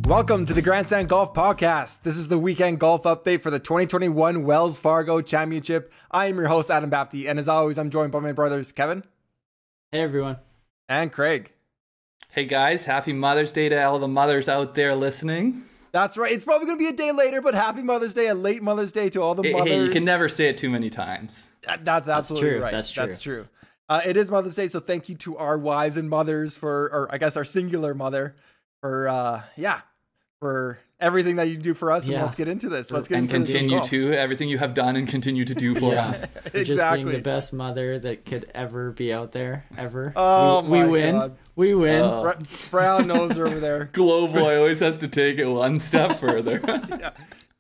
Welcome to the Grandstand Golf Podcast. This is the weekend golf update for the 2021 Wells Fargo Championship. I am your host, Adam Bapty, and as always, I'm joined by my brothers, Kevin. Hey, everyone. And Craig. Hey, guys. Happy Mother's Day to all the mothers out there listening. That's right. It's probably going to be a day later, but happy Mother's Day, a late Mother's Day to all the mothers. Hey, you can never say it too many times. That's absolutely true. right. That's true. That's true. It is Mother's Day, so thank you to our wives and mothers or I guess our singular mother for everything that you do for us. And let's get into this. Let's get into this. And continue to everything you have done and continue to do for us. Exactly. Just being the best mother that could ever be out there, ever. Oh, we win. God. We win. Brown nose over there. Glow Boy always has to take it one step further. Yeah.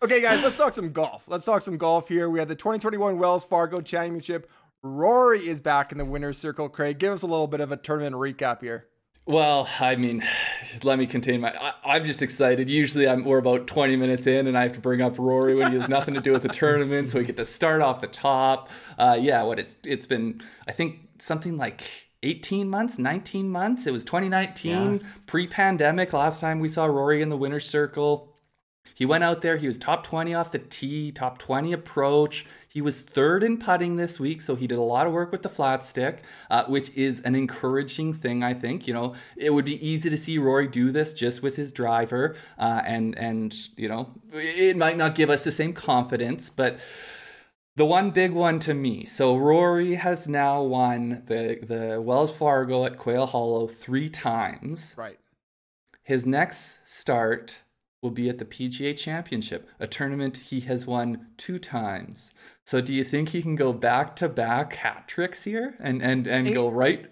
Okay, guys, let's talk some golf. Let's talk some golf here. We have the 2021 Wells Fargo Championship. Rory is back in the winner's circle. Craig, give us a little bit of a tournament recap here. Well, I mean, let me contain I'm just excited. Usually we're about 20 minutes in and I have to bring up Rory when he has nothing to do with the tournament. So we get to start off the top. It's been, I think, something like 18 months, 19 months. It was 2019, pre-pandemic, last time we saw Rory in the winner's circle. He went out there, he was top 20 off the tee, top 20 approach. He was third in putting this week, so he did a lot of work with the flat stick, which is an encouraging thing, I think. You know, it would be easy to see Rory do this just with his driver, and you know, it might not give us the same confidence, but the one big one to me. So Rory has now won the Wells Fargo at Quail Hollow 3 times. Right. His next start will be at the PGA Championship, a tournament he has won 2 times. So do you think he can go back-to-back hat tricks here and go right?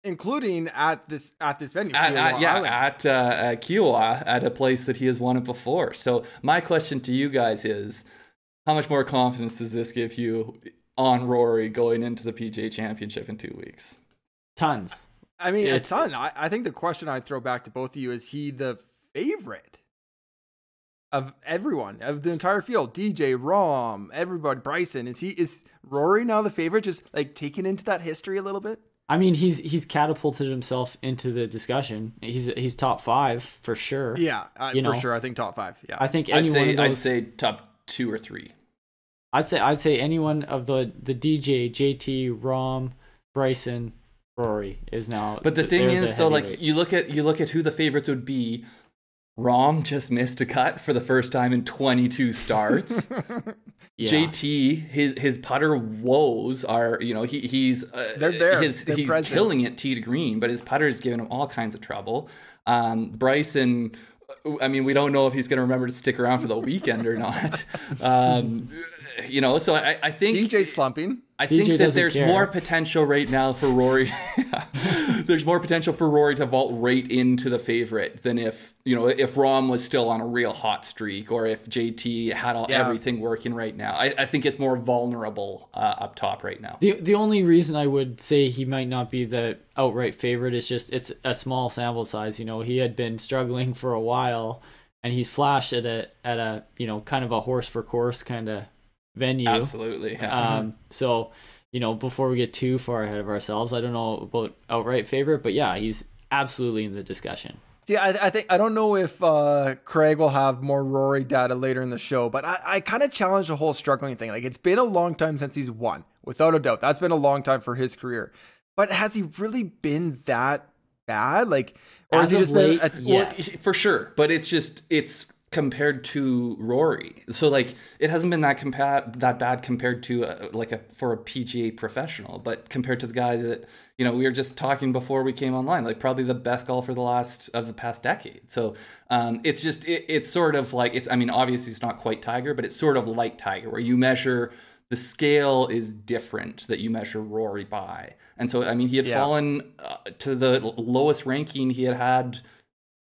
Including at this venue, at Kiowa, at a place that he has won it before. So my question to you guys is, how much more confidence does this give you on Rory going into the PGA Championship in 2 weeks? Tons. I mean, a ton. I think the question I'd throw back to both of you is he the favorite of everyone, of the entire field? DJ, Rahm, everybody, Bryson. Is Rory now the favorite, just like taking into that history a little bit? I mean, he's catapulted himself into the discussion. He's top 5 for sure. Yeah, for sure. I think top 5. Yeah, I think I'd say top 2 or 3. I'd say anyone of the DJ, JT, Rahm, Bryson, Rory is now. But the thing is, so like you look at who the favorites would be. Rahm just missed a cut for the first time in 22 starts. JT, his putter woes are, you know, he's they're there. He's killing it tee to green, but his putter is giving him all kinds of trouble. Bryson, I mean, we don't know if he's going to remember to stick around for the weekend or not. You know, so I think DJ's slumping. I think that there's more potential right now for Rory. There's more potential for Rory to vault right into the favorite than if Rahm was still on a real hot streak, or if JT had everything working right now. I think it's more vulnerable up top right now. The only reason I would say he might not be the outright favorite is just it's a small sample size. You know, he had been struggling for a while, and he's flashed at a kind of a horse for course kind of venue. Absolutely. So, you know, before we get too far ahead of ourselves, I don't know about outright favorite, but yeah, he's absolutely in the discussion. See, I don't know if Craig will have more Rory data later in the show, but I kind of challenge the whole struggling thing. Like, it's been a long time since he's won, without a doubt. That's been a long time for his career. But has he really been that bad? Like, or has he just been yes, for sure. But it's compared to Rory, so like it hasn't been that bad compared to for a PGA professional, but compared to the guy that, you know, we were just talking before we came online, like probably the best golfer of the past decade. So it's sort of like, I mean, obviously it's not quite Tiger, but it's sort of like Tiger, where you measure, the scale is different that you measure Rory by. And so, I mean, he had fallen to the lowest ranking he had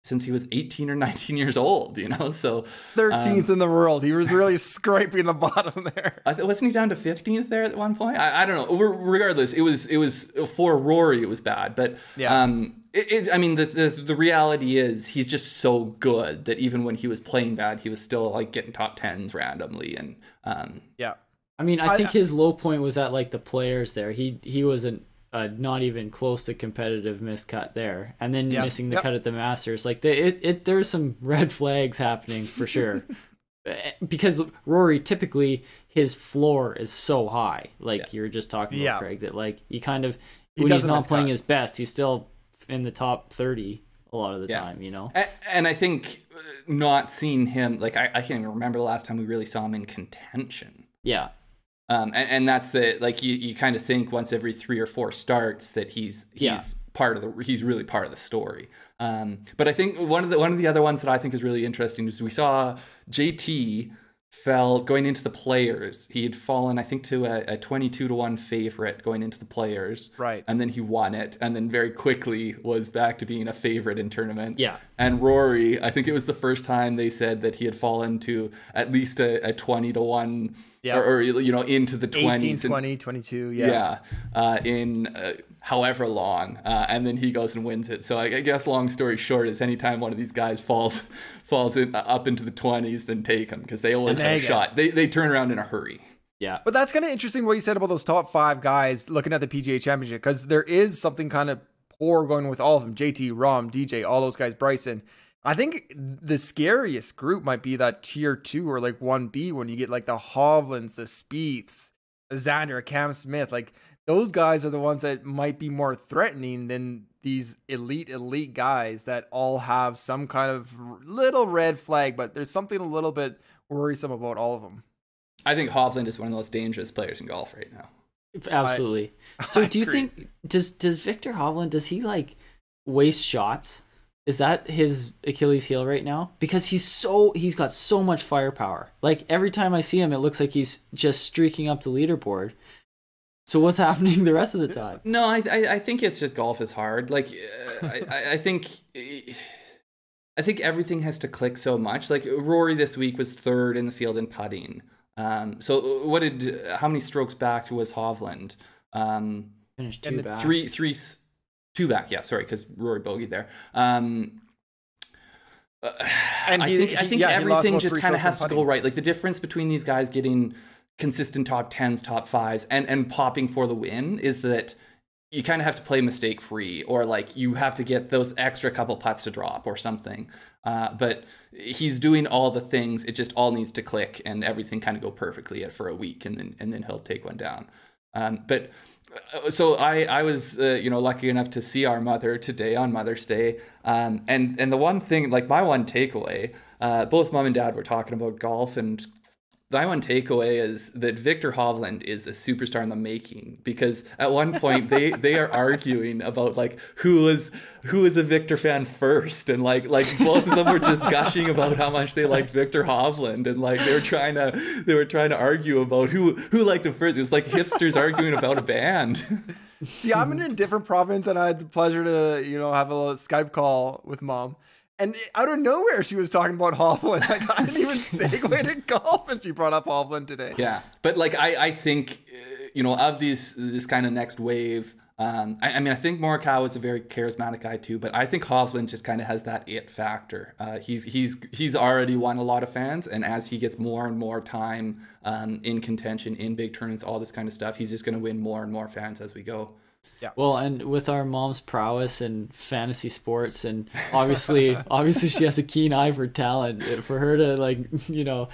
since he was 18 or 19 years old, you know, so 13th in the world. He was really scraping the bottom there. Wasn't he down to 15th there at one point? I don't know. Regardless, it was for Rory, it was bad, but I mean, the reality is he's just so good that even when he was playing bad, he was still like getting top 10s randomly, and I mean, I think his low point was at like the Players there. He was not even close to competitive miscut there, and then missing the Yep. cut at the Masters. Like there's some red flags happening for sure. Because Rory, typically his floor is so high, like you were just talking about, Craig, that like he kind of, when he's not playing his best, he's still in the top 30 a lot of the time, you know. And I think not seeing him, like I can't even remember the last time we really saw him in contention. Yeah. And that's the, like you kind of think once every 3 or 4 starts that he's he's really part of the story. But I think one of the other ones that I think is really interesting is we saw JT fell going into the Players. He had fallen, I think, to a 22-1 favorite going into the Players. Right. And then he won it, and then very quickly was back to being a favorite in tournaments. Yeah. And Rory, I think it was the first time they said that he had fallen to at least a 20-1, or you know, into the 20s. 18, 20, 22, in however long, and then he goes and wins it. So I guess long story short is anytime one of these guys falls up into the 20s, then take them, because they always have a shot. They turn around in a hurry. Yeah. But that's kind of interesting what you said about those top 5 guys looking at the PGA Championship, because there is something kind of poor going with all of them. JT, Rahm, DJ, all those guys, Bryson. I think the scariest group might be that tier 2 or like 1B, when you get like the Hovlands, the Spieths, the Xander, Cam Smith. Like those guys are the ones that might be more threatening than these elite guys that all have some kind of little red flag, but there's something a little bit worrisome about all of them. I think Hovland is one of the most dangerous players in golf right now. Absolutely. So do you think, does Viktor Hovland, does he like waste shots? Is that his Achilles heel right now? Because he's got so much firepower. Like every time I see him, it looks like he's just streaking up the leaderboard. So what's happening the rest of the time? No, I think it's just golf is hard. Like I think everything has to click so much. Like Rory this week was 3rd in the field in putting. So how many strokes back was Hovland? Finished 2 back. 2 back, yeah, sorry, because Rory bogeyed there. And I think everything just kind of has to go right. Like the difference between these guys getting consistent top 10s, top 5s, and popping for the win is that you kind of have to play mistake free, or like you have to get those extra couple putts to drop or something. But he's doing all the things. It just all needs to click, and everything kind of go perfectly for a week, and then he'll take one down. So I was lucky enough to see our mother today on Mother's Day, and the one thing, like my one takeaway, both mom and dad were talking about golf, and my one takeaway is that Viktor Hovland is a superstar in the making, because at one point they are arguing about like who is a Viktor fan first, and like both of them were just gushing about how much they liked Viktor Hovland, and like they were trying to argue about who liked him first. It was like hipsters arguing about a band. See, I'm in a different province, and I had the pleasure to have a little Skype call with mom. And out of nowhere, she was talking about Hovland. Like, I didn't even segue to golf, and she brought up Hovland today. Yeah, but like I think of this kind of next wave. I think Morikawa is a very charismatic guy too, but I think Hovland just kind of has that it factor. He's already won a lot of fans, and as he gets more and more time in contention, in big tournaments, all this kind of stuff, he's just going to win more and more fans as we go. Yeah. Well, and with our mom's prowess in fantasy sports, and obviously she has a keen eye for talent. For her to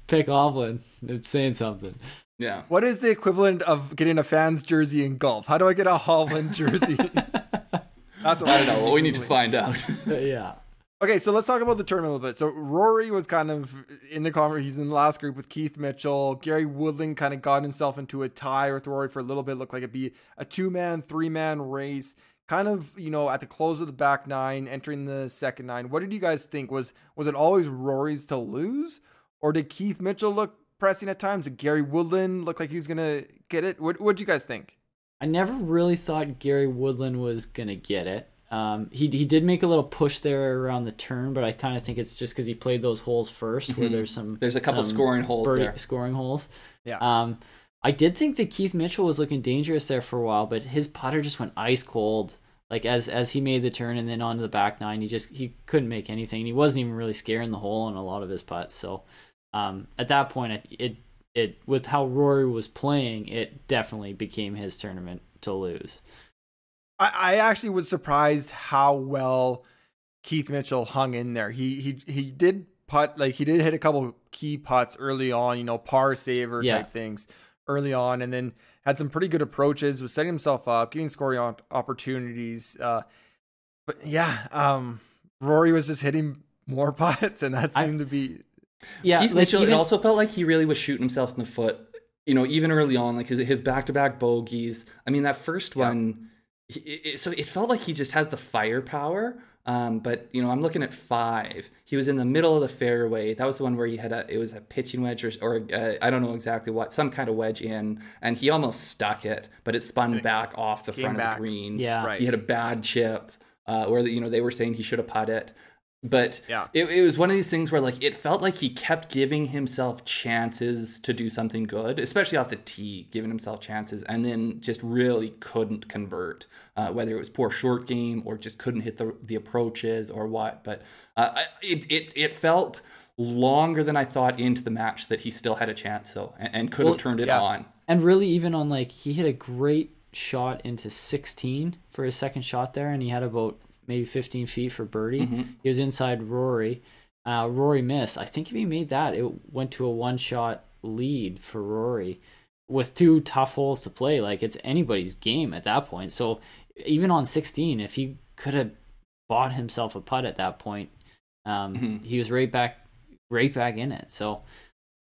pick Hovland, it's saying something. Yeah. What is the equivalent of getting a fan's jersey in golf? How do I get a Hovland jersey? That's what I don't know. Well, we need to find out. Yeah. Okay, so let's talk about the tournament a little bit. So Rory was kind of in the conference. He's in the last group with Keith Mitchell. Gary Woodland kind of got himself into a tie with Rory for a little bit. Looked like it'd be a 2-man, 3-man race. Kind of, at the close of the back 9, entering the second 9. What did you guys think? Was it always Rory's to lose? Or did Keith Mitchell look pressing at times? Did Gary Woodland look like he was going to get it? What did you guys think? I never really thought Gary Woodland was going to get it. He did make a little push there around the turn, but I kind of think it's just because he played those holes first, where there's a couple scoring holes there. Scoring holes. Yeah. I did think that Keith Mitchell was looking dangerous there for a while, but his putter just went ice cold. Like as he made the turn and then onto the back 9, he couldn't make anything. He wasn't even really scaring the hole on a lot of his putts. So at that point, it with how Rory was playing, it definitely became his tournament to lose. I actually was surprised how well Keith Mitchell hung in there. He did putt, like he did hit a couple key putts early on, you know, par saver type things early on, and then had some pretty good approaches, was setting himself up, getting scoring opportunities. But yeah, Rory was just hitting more putts, and that seemed to be... Yeah, Keith Mitchell, it also felt like he really was shooting himself in the foot, you know, even early on, like his back-to-back bogeys. I mean, that first one, so it felt like he just has the firepower. But, you know, I'm looking at 5. He was in the middle of the fairway. That was the one where he had it was a pitching wedge or I don't know exactly what, some kind of wedge in, and he almost stuck it, but it spun back off the front of the green. Yeah. Right. He had a bad chip where, you know, they were saying he should have putted it. But it was one of these things where, like, it felt like he kept giving himself chances to do something good, especially off the tee, giving himself chances, and then just really couldn't convert, whether it was poor short game or just couldn't hit the approaches or what. But it felt longer than I thought into the match that he still had a chance, though, and could have turned it on. And really, even on, like, he hit a great shot into 16 for his second shot there, and he had about maybe 15 feet for birdie. He was inside Rory. Rory missed. I think if he made that, it went to a one-shot lead for Rory with 2 tough holes to play. Like, it's anybody's game at that point. So even on 16, if he could have bought himself a putt at that point, he was right back in it. So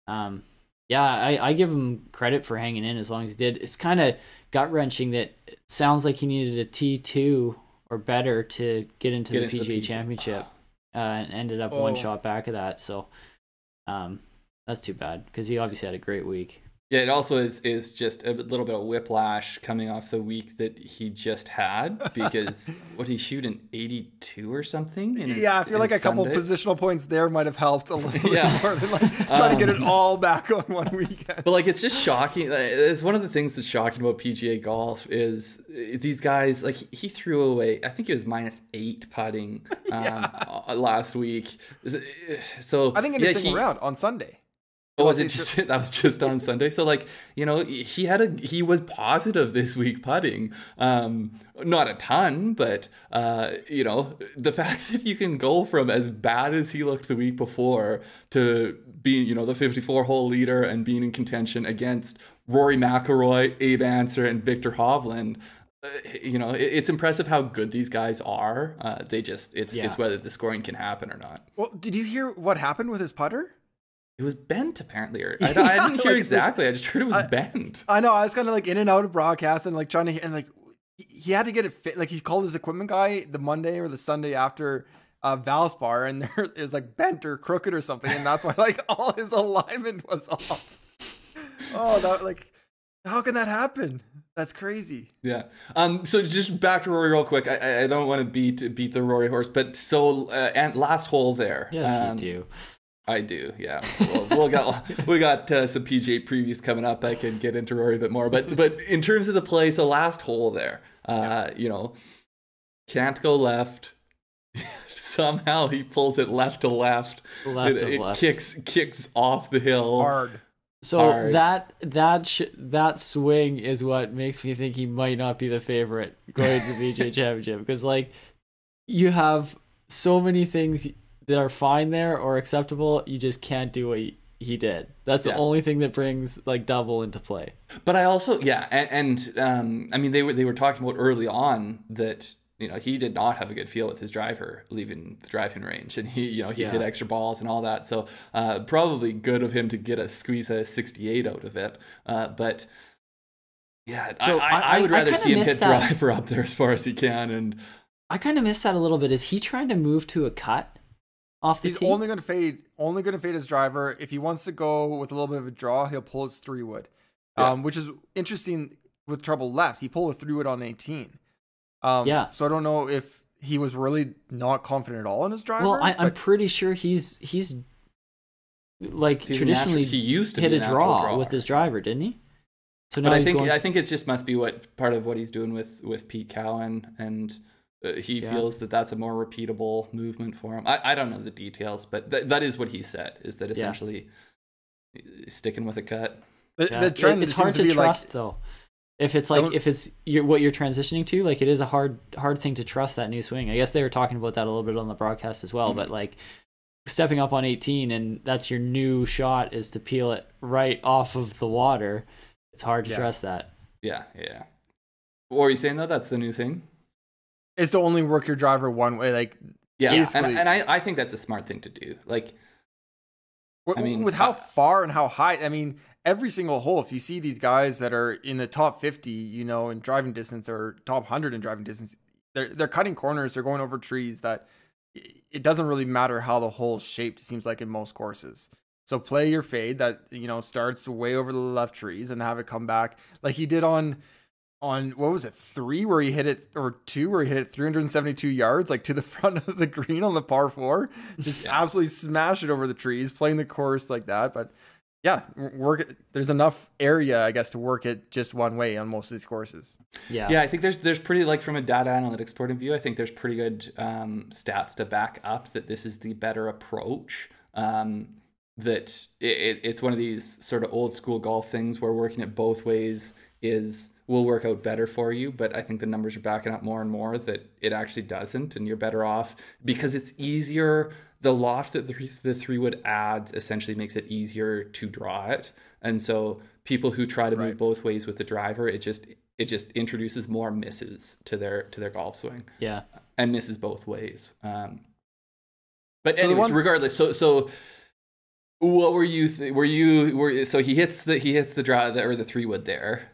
I give him credit for hanging in as long as he did. It's kind of gut-wrenching that it sounds like he needed a T2 or better to get into the PGA Championship, and ended up one shot back of that. So that's too bad, because he obviously had a great week. Yeah, it also is just a little bit of whiplash coming off the week that he just had, because what did he shoot, an 82 or something? I feel like a couple positional points there might have helped a little bit more than like trying to get it all back on one weekend. But like, it's just shocking. It's one of the things that's shocking about PGA golf is these guys, like, he threw away, I think it was -8 putting last week. So I think in a single round on Sunday. Oh, was it just that was just on Sunday? So, like, you know, he was positive this week putting, not a ton, but you know, the fact that you can go from as bad as he looked the week before to being, you know, the 54-hole leader and being in contention against Rory McIlroy, Abe Ancer, and Viktor Hovland. You know, it's impressive how good these guys are. It's whether the scoring can happen or not. Well, did you hear what happened with his putter? It was bent, apparently. I didn't hear exactly. I just heard it was bent. I know. I was kind of like in and out of broadcast and like trying to hear, and like he had to get it fit. Like, he called his equipment guy the Monday or the Sunday after Valspar, and it was like bent or crooked or something, and that's why like all his alignment was off. That, like, how can that happen? That's crazy. Yeah. So just back to Rory real quick. I don't want to beat the Rory horse, but so and last hole there. Yes, you do. I do, yeah. Well, we got some PGA previews coming up. I can get into Rory a bit more, but in terms of the play, so last hole there, you know, can't go left. Somehow he pulls it left to left. It kicks off the hill hard. So that swing is what makes me think he might not be the favorite going to the PGA Championship, because like, you have so many things that are fine there or acceptable, you just can't do what he did. That's the only thing that brings like double into play. But I also and I mean, they were talking about early on that, you know, he did not have a good feel with his driver leaving the driving range, and he hit extra balls and all that. So probably good of him to squeeze a 68 out of it. But yeah, so I would rather see him hit driver up there as far as he can. And I kind of missed that a little bit. Is he trying to move to a cut off the tee? He's only going to fade his driver. If he wants to go with a little bit of a draw, he'll pull his 3-wood, which is interesting with trouble left. He pulled a 3-wood on 18. So I don't know if he was really not confident at all in his driver. Well, I'm pretty sure he's traditionally he used to hit a draw with his driver, didn't he? So now but I think it just must be part of what he's doing with Pete Cowan, and he feels that that's a more repeatable movement for him. I don't know the details, but that is what he said, is that essentially sticking with a cut. The trend it's hard to trust, though. If it's like what you're transitioning to, like it is a hard thing to trust that new swing. I guess they were talking about that a little bit on the broadcast as well. But like stepping up on 18 and that's your new shot is to peel it right off of the water. It's hard to trust that. Yeah. What were you saying though? That's the new thing. Is to only work your driver one way. Like and I think that's a smart thing to do. Like, I mean, with how far and how high. I mean, every single hole, if you see these guys that are in the top 50, you know, in driving distance or top 100 in driving distance, they're cutting corners, they're going over trees that it doesn't really matter how the hole's shaped, it seems like in most courses. So play your fade that, you know, starts way over the left trees and have it come back like he did on what was it, 3 where he hit it, or 2 where he hit it 372 yards, like to the front of the green on the par 4, just absolutely smash it over the trees, playing the course like that. But yeah, there's enough area, I guess, to work it just one way on most of these courses. Yeah, I think there's pretty, like from a data analytics point of view, I think there's pretty good stats to back up that this is the better approach. That it's one of these sort of old school golf things where working it both ways will work out better for you, but I think the numbers are backing up more and more that it actually doesn't, and you're better off because it's easier. The loft that the 3-wood adds essentially makes it easier to draw it, and so people who try to move both ways with the driver, it just introduces more misses to their golf swing. Yeah, and misses both ways. But anyways, regardless, so. What were you? So he hits the draw or the 3-wood there.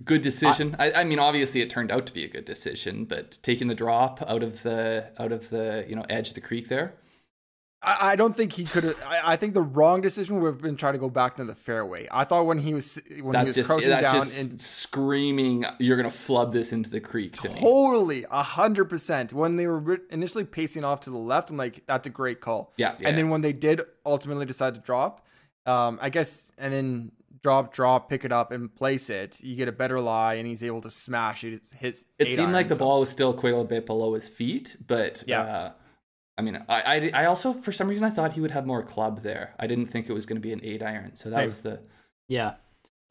Good decision. I mean, obviously it turned out to be a good decision, but taking the drop out of the edge of the creek there. I don't think he could have. I think the wrong decision would have been trying to go back to the fairway. I thought when he was crouching down and screaming, "You're gonna flub this into the creek." Totally, 100%. When they were initially pacing off to the left, I'm like, "That's a great call." Yeah. And then when they did ultimately decide to drop, I guess, and then drop, pick it up and place it, you get a better lie, and he's able to smash it. It seemed like the ball was still quite a little bit below his feet, but I mean, I also, for some reason, I thought he would have more club there. I didn't think it was going to be an 8-iron. So that was the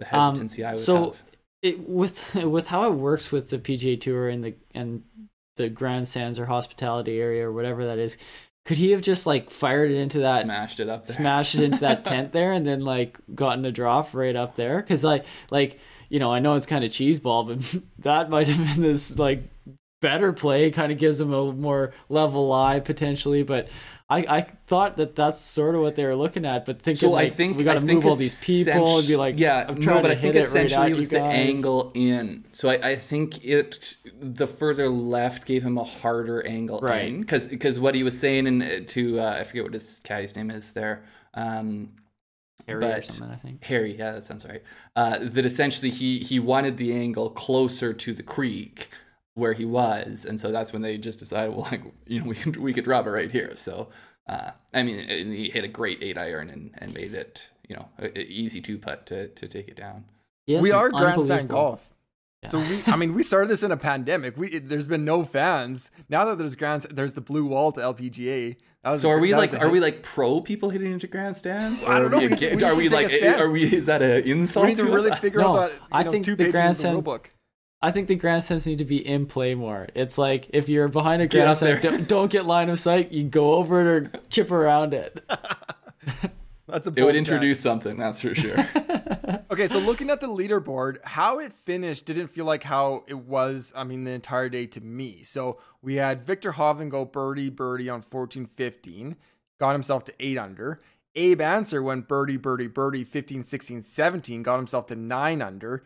hesitancy I would have. With how it works with the PGA Tour and the grandstands or hospitality area or whatever that is, could he have just like fired it into that, smashed it into that tent there, and then like gotten a drop right up there? Because like you know, I know it's kind of cheeseball, but that might have been this like better play, kind of gives them a more level lie potentially, but I thought that's sort of what they were looking at, but thinking so like, we got to move all these people and be like, I'm trying to hit it right at you guys. It was the angle in. So I think the further left gave him a harder angle in, because what he was saying to I forget what his caddy's name is there. Harry or something, I think. Harry, yeah, that sounds right. That essentially he wanted the angle closer to the creek where he was, and so that's when they just decided, well, like, you know, we could drop it right here. So I mean, he hit a great 8-iron and made it, you know, an easy 2-putt to take it down. We are grandstand golf. Yeah. So we started this in a pandemic. There's been no fans. Now that there's the blue wall to LPGA. So are we like pro people hitting into grandstands? I don't know. Is that an insult? We need to really figure out that. I think the grandstands. I think the grandstands need to be in play more. It's like if you're behind a grandstand, don't get line of sight. You go over it or chip around it. It would introduce something, that's for sure. Okay, so looking at the leaderboard, how it finished didn't feel like how it was, the entire day to me. So we had Viktor Hovland go birdie on 14-15, got himself to 8 under. Abe Ancer went birdie, 15, 16, 17, got himself to 9 under.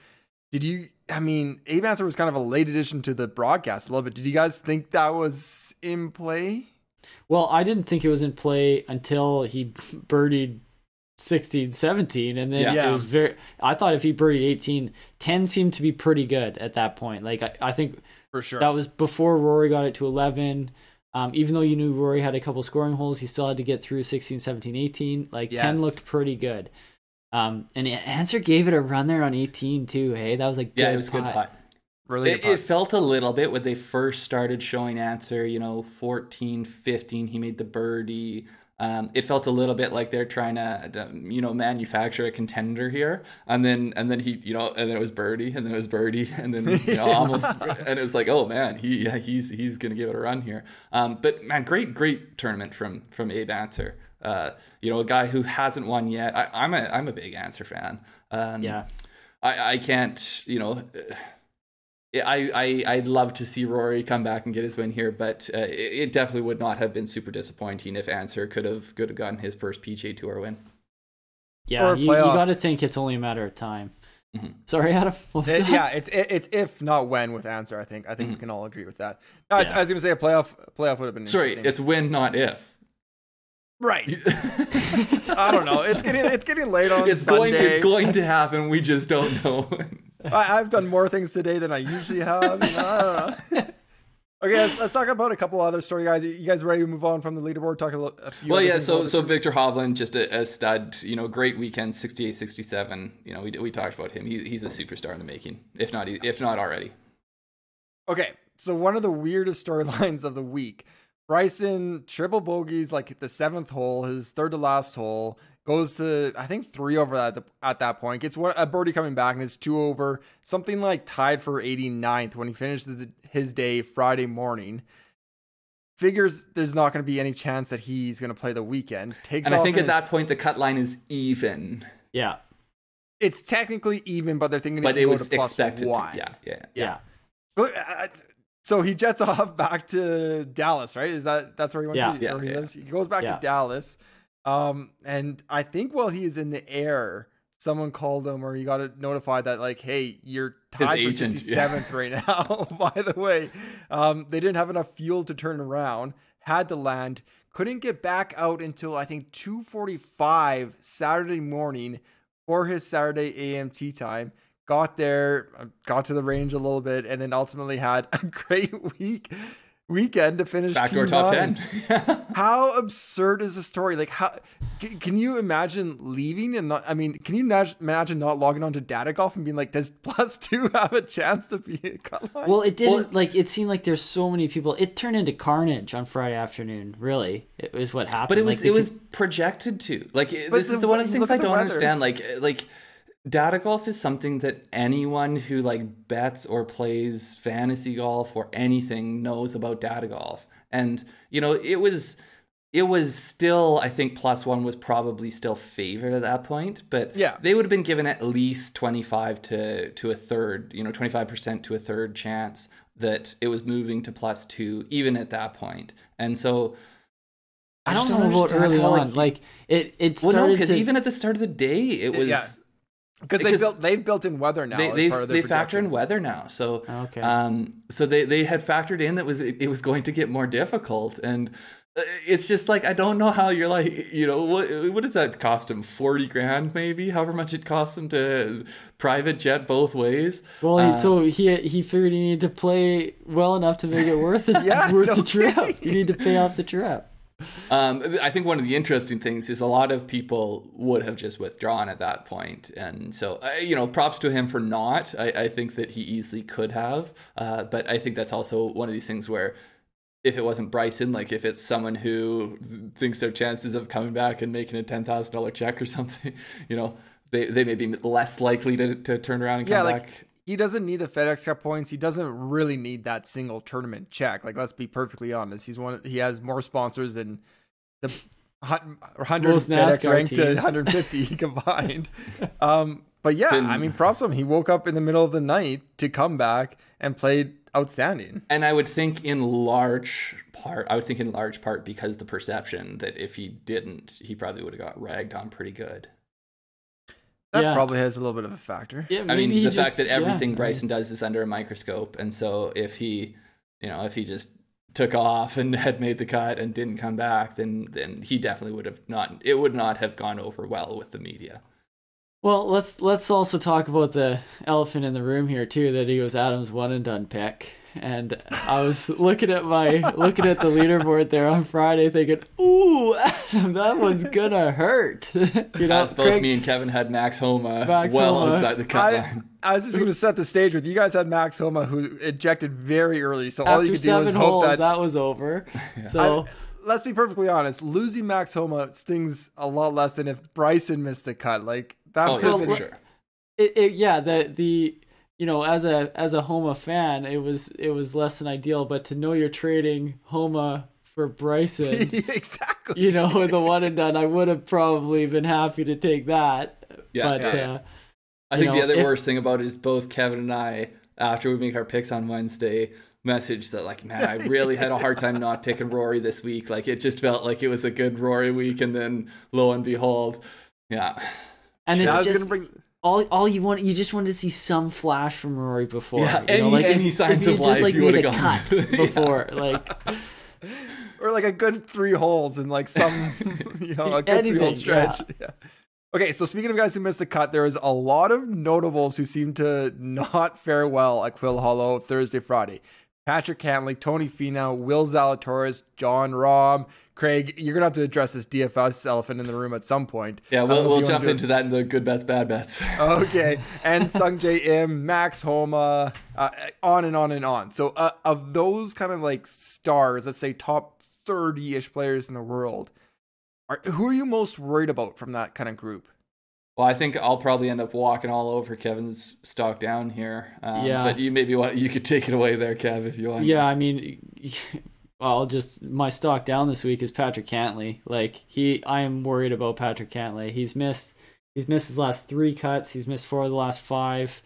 Abe Ancer was kind of a late addition to the broadcast a little bit. Did you guys think that was in play? Well, I didn't think it was in play until he birdied 16, 17, and then it was I thought if he birdied 18, 10 seemed to be pretty good at that point. Like I think for sure that was before Rory got it to 11. Even though you knew Rory had a couple scoring holes, he still had to get through 16, 17, 18. 10 looked pretty good. And Ancer gave it a run there on 18 too. Hey, that was a good it was a good putt. Really good putt. It felt a little bit when they first started showing Ancer, 14, 15, he made the birdie. It felt a little bit like they're trying to, manufacture a contender here, and then he, and then it was birdie, and then it was birdie, and then almost, and it was like, oh man, he's gonna give it a run here. But man, great tournament from Abe Ancer. A guy who hasn't won yet. I'm a big Ancer fan. I can't, I'd love to see Rory come back and get his win here, but it definitely would not have been super disappointing if Ancer could have gotten his first PGA Tour win. Yeah, you got to think it's only a matter of time. Mm-hmm. Sorry, Adam. Yeah, it's if not when with Ancer. I think we can all agree with that. No, I was going to say a playoff would have been. Sorry, it's when, not if. Right. I don't know. It's getting late on Sunday. It's going to happen. We just don't know. I've done more things today than I usually have. I don't know. Okay, let's talk about a couple other story, guys. You guys ready to move on from the leaderboard? Talk a few. Well, yeah. So Viktor Hovland, just a stud. Great weekend, 68, 67. We talked about him. He's a superstar in the making, if not already. Okay, so one of the weirdest storylines of the week. Bryson triple bogeys like the 7th hole, his third to last hole, goes to I think 3 over at that point, gets a birdie coming back and it's 2 over, something like tied for 89th when he finishes his day Friday morning. Figures there's not going to be any chance that he's going to play the weekend. And I think at that point the cut line is even. Yeah, it's technically even, but they're thinking, but it was expected. Yeah. So he jets off back to Dallas, right? That's where he went to? Yeah, he lives? He goes back to Dallas. And I think while he is in the air, someone called him or he got notified that like, hey, you're tied for 67th right now, by the way. They didn't have enough fuel to turn around, had to land, couldn't get back out until I think 2:45 Saturday morning for his Saturday AM tee time. Got there, got to the range a little bit, and then ultimately had a great weekend to finish backdoor top 10. How absurd is the story? Like, how can you imagine leaving and not? I mean, can you imagine not logging on to Data Golf and being like, does +2 have a chance to be a cut line? Well, it didn't. It seemed like there's so many people. It turned into carnage on Friday afternoon. Really, it was what happened. But it was projected to. This is one of the things I don't understand. Like. Data golf is something that anyone who bets or plays fantasy golf or anything knows about data golf. And, it was still, I think +1 was probably still favored at that point, but they would have been given at least 25 to a third, 25% to a third chance that it was moving to +2, even at that point. And so I don't know about early on. It started because even at the start of the day, it was... Yeah. Because they've built in weather now. They factor in weather now, so so they had factored in that it was going to get more difficult, and it's just I don't know how you're what does that cost him, 40 grand maybe, however much it cost him to private jet both ways. Well, so he figured he needed to play well enough to make it worth it, the trip. You need to pay off the trip. I think one of the interesting things is a lot of people would have just withdrawn at that point. And so, props to him for not. I think that he easily could have. But I think that's also one of these things where if it wasn't Bryson, if it's someone who thinks their chances of coming back and making a $10,000 check or something, they may be less likely to turn around and come back. He doesn't need the FedEx Cup points. He doesn't really need that single tournament check. Let's be perfectly honest. He has more sponsors than the 100 FedEx ranked to 150 combined. But yeah, props to him. He woke up in the middle of the night to come back and played outstanding. And I would think in large part because the perception that if he didn't, he probably would have got ragged on pretty good. That probably has a little bit of a factor. Yeah, the fact that everything Bryson does is under a microscope, and so if he just took off and had made the cut and didn't come back, then he definitely would have not. It would not have gone over well with the media. Well, let's also talk about the elephant in the room here too. That he was Adam's one and done pick. And I was looking at the leaderboard there on Friday, thinking, "Ooh, Adam, that one's gonna hurt." Both me and Kevin had Max Homa outside the cut line. I was just going to set the stage with you guys had Max Homa, who ejected very early, so all you could do was hope that was over. So let's be perfectly honest. Losing Max Homa stings a lot less than if Bryson missed the cut. Like that. Oh, yeah, for sure. The you know, as a Homa fan, it was less than ideal. But to know you're trading Homa for Bryson, exactly. You know, the one and done, I would have probably been happy to take that. Yeah, but yeah. I think the other worst thing about it is both Kevin and I, after we make our picks on Wednesday, message that like, man, I really had a hard time not picking Rory this week. Like it just felt like it was a good Rory week, and then lo and behold, yeah. And it's just all you want. You just wanted to see some flash from Rory before. Yeah, any signs of life, like you would have gone cut before, like. Or like a good 3 holes and like some, you know, a good 3-hole stretch. Yeah. Okay, so speaking of guys who missed the cut, there is a lot of notables who seem to not fare well at Quail Hollow Thursday, Friday. Patrick Cantlay, Tony Finau, Will Zalatoris, Jon Rahm. Craig, you're going to have to address this DFS elephant in the room at some point. Yeah, we'll jump into that in the good bets, bad bets. Okay. And Sung J M, Max Homa, on and on and on. So of those kind of like stars, let's say top 30-ish players in the world, who are you most worried about from that kind of group? Well, I think I'll probably end up walking all over Kevin's stock down here. But you could take it away there, Kev, if you want. Yeah, I mean, my stock down this week is Patrick Cantlay. Like I am worried about Patrick Cantlay. He's missed his last 3 cuts. He's missed 4 of the last 5.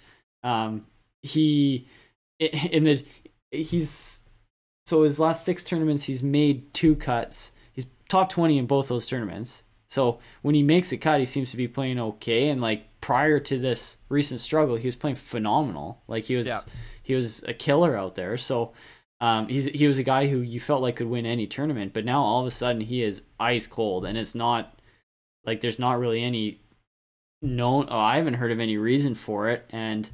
So his last 6 tournaments, he's made 2 cuts. He's top 20 in both those tournaments. So when he makes a cut, he seems to be playing okay. And like prior to this recent struggle, he was playing phenomenal. Like he was a killer out there. So he was a guy who you felt like could win any tournament. But now all of a sudden he is ice cold, and it's not like there's not really any known. I haven't heard of any reason for it, and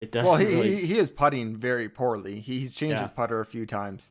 it doesn't. Well, he is putting very poorly. He's changed his putter a few times.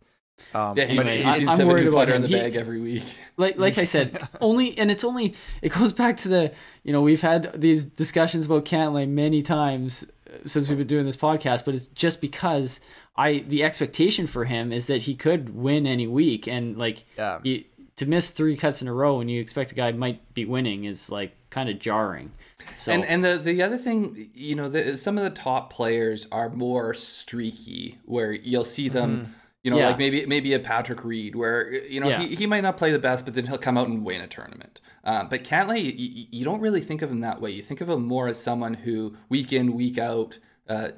Anyway, I'm worried about him in the bag every week. Like I said, it goes back to the, you know, we've had these discussions about Cantlay many times since we've been doing this podcast, but it's just because the expectation for him is that he could win any week, and like to miss 3 cuts in a row when you expect a guy might be winning is like kind of jarring. So and the other thing, you know, some of the top players are more streaky, where you'll see them, you know, like maybe a Patrick Reed, where, you know, he might not play the best, but then he'll come out and win a tournament. But Cantlay, you don't really think of him that way. You think of him more as someone who week in, week out,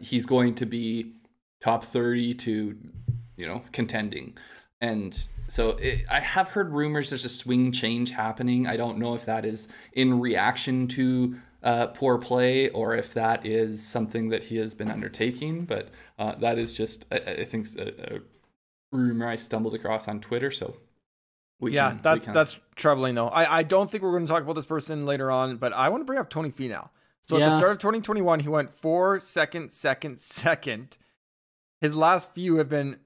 he's going to be top 30 to, you know, contending. And so I have heard rumors there's a swing change happening. I don't know if that is in reaction to poor play, or if that is something that he has been undertaking. But that is just, I think, a rumor I stumbled across on Twitter. So that's troubling though. I don't think we're going to talk about this person later on, but I want to bring up Tony Finau. So at the start of 2021, he went 4 second. His last few have been,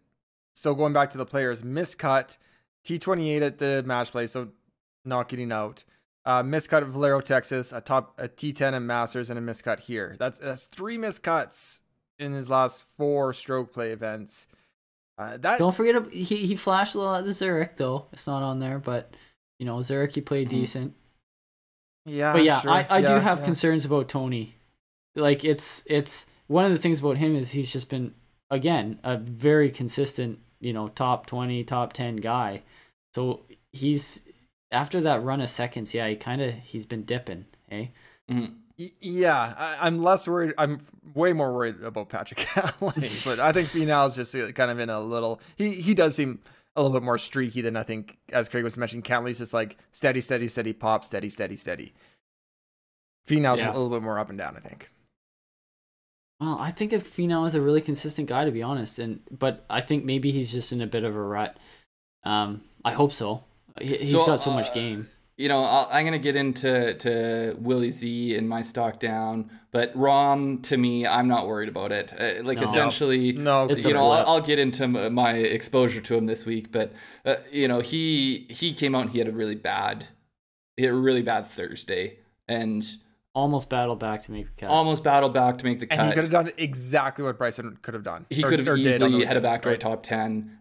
so going back to the players, miscut, T28 at the match play, so not getting out. Miscut at Valero, Texas, a T10 at Masters, and a miscut here. That's 3 miscuts in his last 4 stroke play events. Don't forget he flashed a lot at the Zurich though. It's not on there, but you know, Zurich he played decent. Yeah, but yeah, sure. I do have concerns about Tony. Like it's one of the things about him is he's just been, again, a very consistent, you know, top 20, top 10 guy. So he's, after that run of seconds, he's been dipping, eh? Mm-hmm. Yeah, I'm less worried. I'm way more worried about Patrick Cantlay, but I think Finau is just kind of in a little. He does seem a little bit more streaky than I think, as Craig was mentioning. Cantlay's just like steady pop, steady. Finau's a little bit more up and down, I think. Well, I think if Finau is a really consistent guy, to be honest, but I think maybe he's just in a bit of a rut. I hope so. He's got so much game. You know, I'm going to get into Willie Z in my stock down, but Rahm, to me, I'm not worried about it. Essentially, I'll get into my exposure to him this week, but you know, he came out and he had a really bad Thursday, and almost battled back to make the cut. Almost battled back to make the cut. And he could have done exactly what Bryson could have done. He could have easily had a backdoor top 10.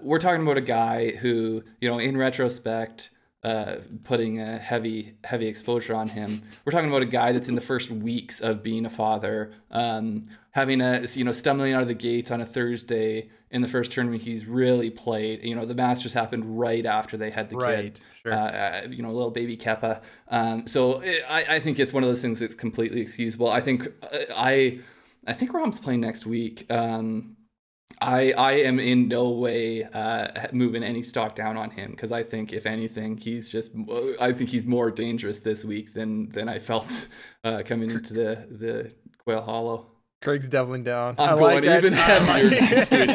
We're talking about a guy who, in retrospect, putting a heavy exposure on him. We're talking about a guy that's in the first weeks of being a father, having stumbling out of the gates on a Thursday in the first tournament he's really played. The Masters happened right after they had the kid. Sure. Little baby Kepa. So I think it's one of those things that's completely excusable. I think Rahm's playing next week. I am in no way moving any stock down on him, because I think if anything he's more dangerous this week than I felt coming into the Quail Hollow. Craig's doubling down. I'm going even heavier next week.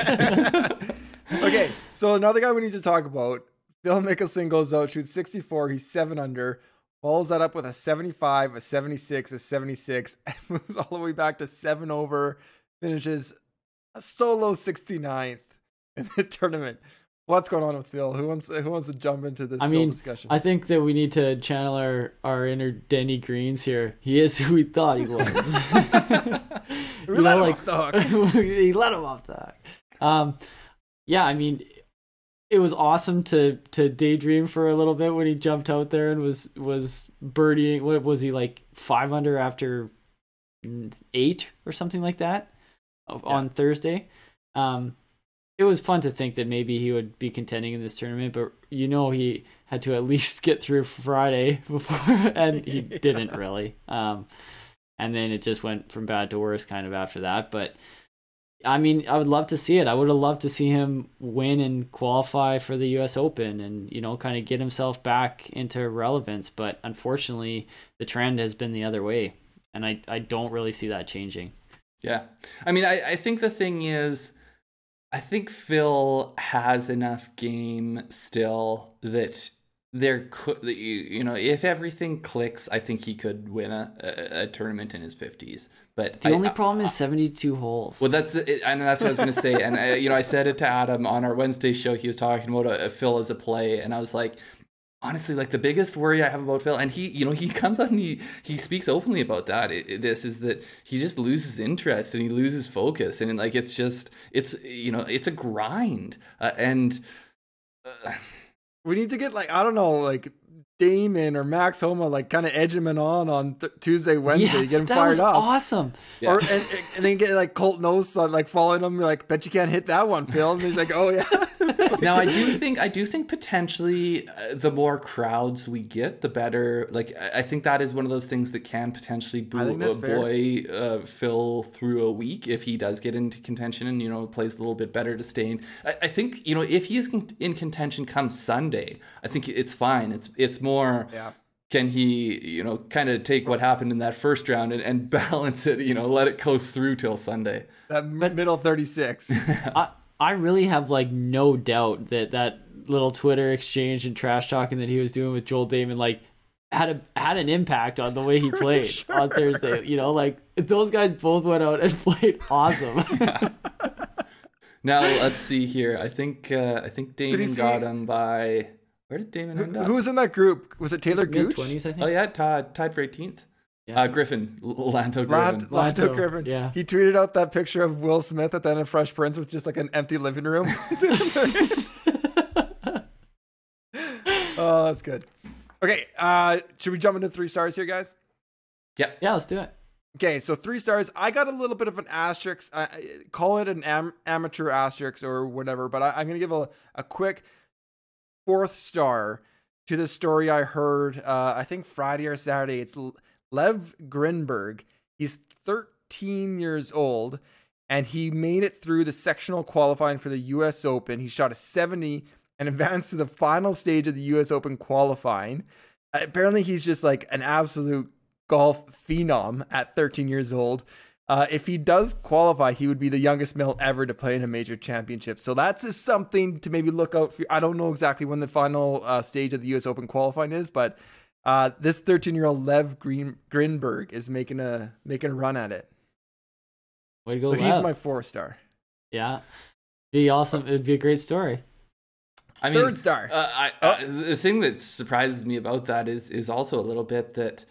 Okay, so another guy we need to talk about. Phil Mickelson goes out, shoots 64. He's 7 under. Follows that up with a 75, a 76, a 76, and moves all the way back to 7 over. Finishes a solo 69th in the tournament. What's going on with Phil? Who wants to jump into this Phil discussion? I think that we need to channel our inner Denny Greens here. He is who we thought he was. We let him off the hook. He let him off the hook. It was awesome to daydream for a little bit when he jumped out there and was birdieing. What was he, like 5 under after 8 or something like that on Thursday? It was fun to think that maybe he would be contending in this tournament, but he had to at least get through Friday before, and he didn't really. And then it just went from bad to worse kind of after that. But I would love to see it. I would have loved to see him win and qualify for the US Open and, kind of get himself back into relevance. But unfortunately, the trend has been the other way, and I don't really see that changing. Yeah. I think the thing is, I think Phil has enough game still that there could, if everything clicks, I think he could win a tournament in his 50s. But the only problem is 72 holes. Well, that's what I was going to say. And I said it to Adam on our Wednesday show. He was talking about a Phil as a play, and I was like, honestly, like, the biggest worry I have about Phil, and he comes out and he speaks openly about that. This is that he just loses interest and he loses focus, and like it's a grind, and we need to get, like, I don't know, like Damon or Max Homa, like, kind of edge him on Tuesday, Wednesday, get him fired up. Awesome. Yeah. Or and then get like Colt Nose like following him, like, bet you can't hit that one, Phil. And he's like, oh yeah. Now I do think potentially the more crowds we get, the better. Like, I think that is one of those things that can potentially buoy Phil through a week if he does get into contention and plays a little bit better to stay in. I think if he is in contention come Sunday, I think it's fine. It's more. Yeah. Can he, kind of take what happened in that first round and balance it, let it coast through till Sunday. That middle 36. I really have, like, no doubt that little Twitter exchange and trash talking that he was doing with Joel Damon, like, had an impact on the way he played on Thursday. Like, those guys both went out and played awesome. Now let's see here. I think Damon got him by. Where did Damon end up? Who was in that group? Was it Taylor Gooch? Mid-20s, I think. Oh yeah, tied for 18th. Yeah. Griffin, Lanto Griffin. Lanto Griffin. Yeah. He tweeted out that picture of Will Smith at the end of Fresh Prince with just like an empty living room. Oh, that's good. Okay, should we jump into 3 stars here, guys? Yep. Yeah, let's do it. Okay, so 3 stars. I got a little bit of an asterisk. Call it an amateur asterisk or whatever, but I'm going to give a quick 4th star to the story I heard, I think Friday or Saturday. It's Lev Grinberg. He's 13 years old, and he made it through the sectional qualifying for the US Open. He shot a 70 and advanced to the final stage of the US Open qualifying. Apparently, he's just like an absolute golf phenom at 13 years old. If he does qualify, he would be the youngest male ever to play in a major championship. So that's just something to maybe look out for. I don't know exactly when the final stage of the US Open qualifying is, but this 13-year-old Lev Grinberg is making a run at it. Way to go, Lev. He's my 4 star. Yeah. Be awesome. It'd be a great story. 3rd star. The thing that surprises me about that is also a little bit that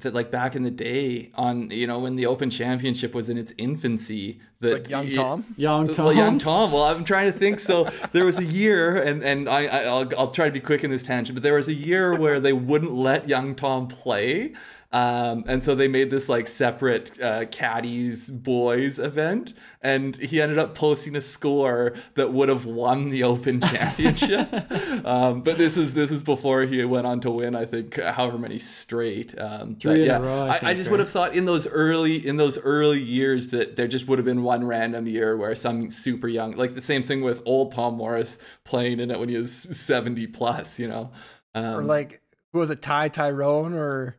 that like back in the day on, you know, when the Open Championship was in its infancy, that Like young Tom? Young Tom. Well, young Tom. Well, I'm trying to think. So there was a year, and I'll try to be quick in this tangent, but there was a year where they wouldn't let young Tom play. And so they made this like separate caddies boys event, and he ended up posting a score that would have won the Open Championship. But this is before he went on to win, I think, however many straight. Three in a row, I just would have thought in those early years that there just would have been one random year where some super young, like the same thing with old Tom Morris playing in it when he was 70 plus, you know. Or like, who was it, Tyrone, or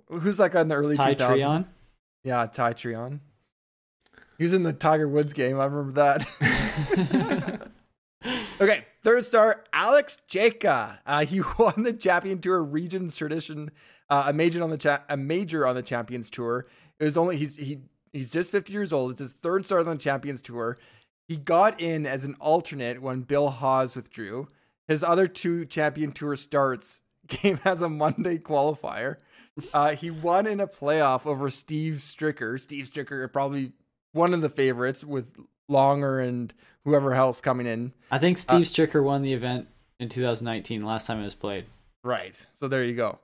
who's like on the early 2000s? Treon? Yeah, Ty Treon. He was in the Tiger Woods game. I remember that. Okay, third star, Alex Cejka. He won the Champion Tour Regions Tradition, a major on the Champions Tour. It was only he's just 50 years old. It's his third start on the Champions Tour. He got in as an alternate when Bill Haas withdrew. His other 2 Champion Tour starts came as a Monday qualifier. He won in a playoff over Steve Stricker. Steve Stricker, probably one of the favorites with Longer and whoever else coming in. I think Steve Stricker won the event in 2019, last time it was played. Right. So there you go.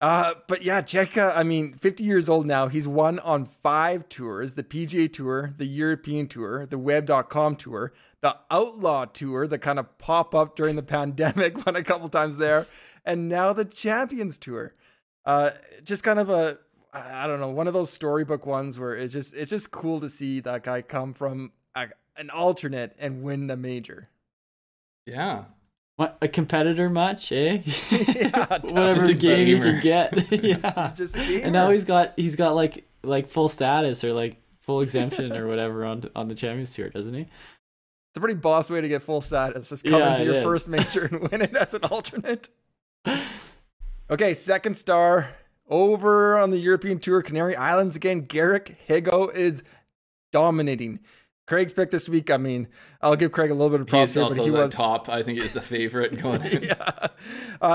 But yeah, Cejka, I mean, 50 years old now. He's won on 5 tours: the PGA Tour, the European Tour, the Web.com Tour, the Outlaw Tour that kind of pop up during the pandemic, won a couple times there, and now the Champions Tour. Just kind of I don't know, one of those storybook ones where it's just cool to see that guy come from an alternate and win a major. Yeah. What, a competitor much, eh? Yeah, whatever game he can get. Yeah. He's just a gamer. And now he's got like full status or like full exemption or whatever on the Champions Tour, doesn't he? It's a pretty boss way to get full status. Just come into your first major and win it as an alternate. Okay, second star over on the European Tour, Canary Islands again. Garrick Higgo is dominating. Craig's pick this week. I mean, I'll give Craig a little bit of props. He's also the top. I think he's the favorite going in. Yeah.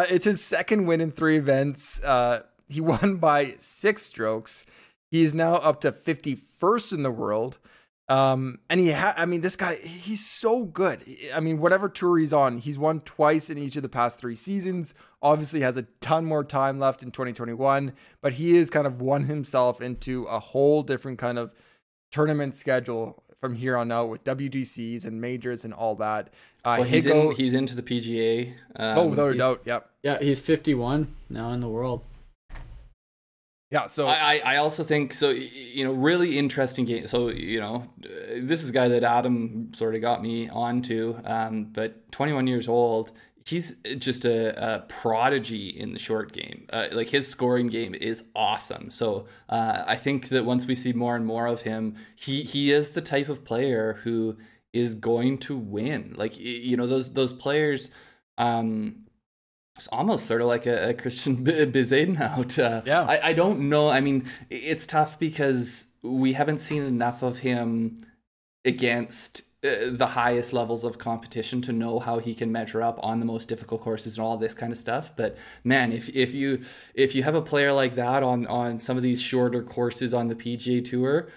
It's his second win in 3 events. He won by 6 strokes. He's now up to 51st in the world. And this guy, he's so good. I mean, whatever tour he's on, he's won twice in each of the past 3 seasons. Obviously has a ton more time left in 2021, but he has kind of won himself into a whole different kind of tournament schedule from here on out with WGCs and majors and all that. Well, he's into the PGA. Without a doubt. Yep. Yeah, he's 51 now in the world. Yeah, so I also think so. You know, really interesting game. So you know, this is a guy that Adam sort of got me onto. But 21 years old, he's just a prodigy in the short game. Like his scoring game is awesome. So I think that once we see more and more of him, he is the type of player who is going to win. Like, you know, those players. It's almost sort of like a Christian Bezuidenhout. Yeah. I don't know. I mean, it's tough because we haven't seen enough of him against the highest levels of competition to know how he can measure up on the most difficult courses and all this kind of stuff. But man, if you have a player like that on some of these shorter courses on the PGA Tour,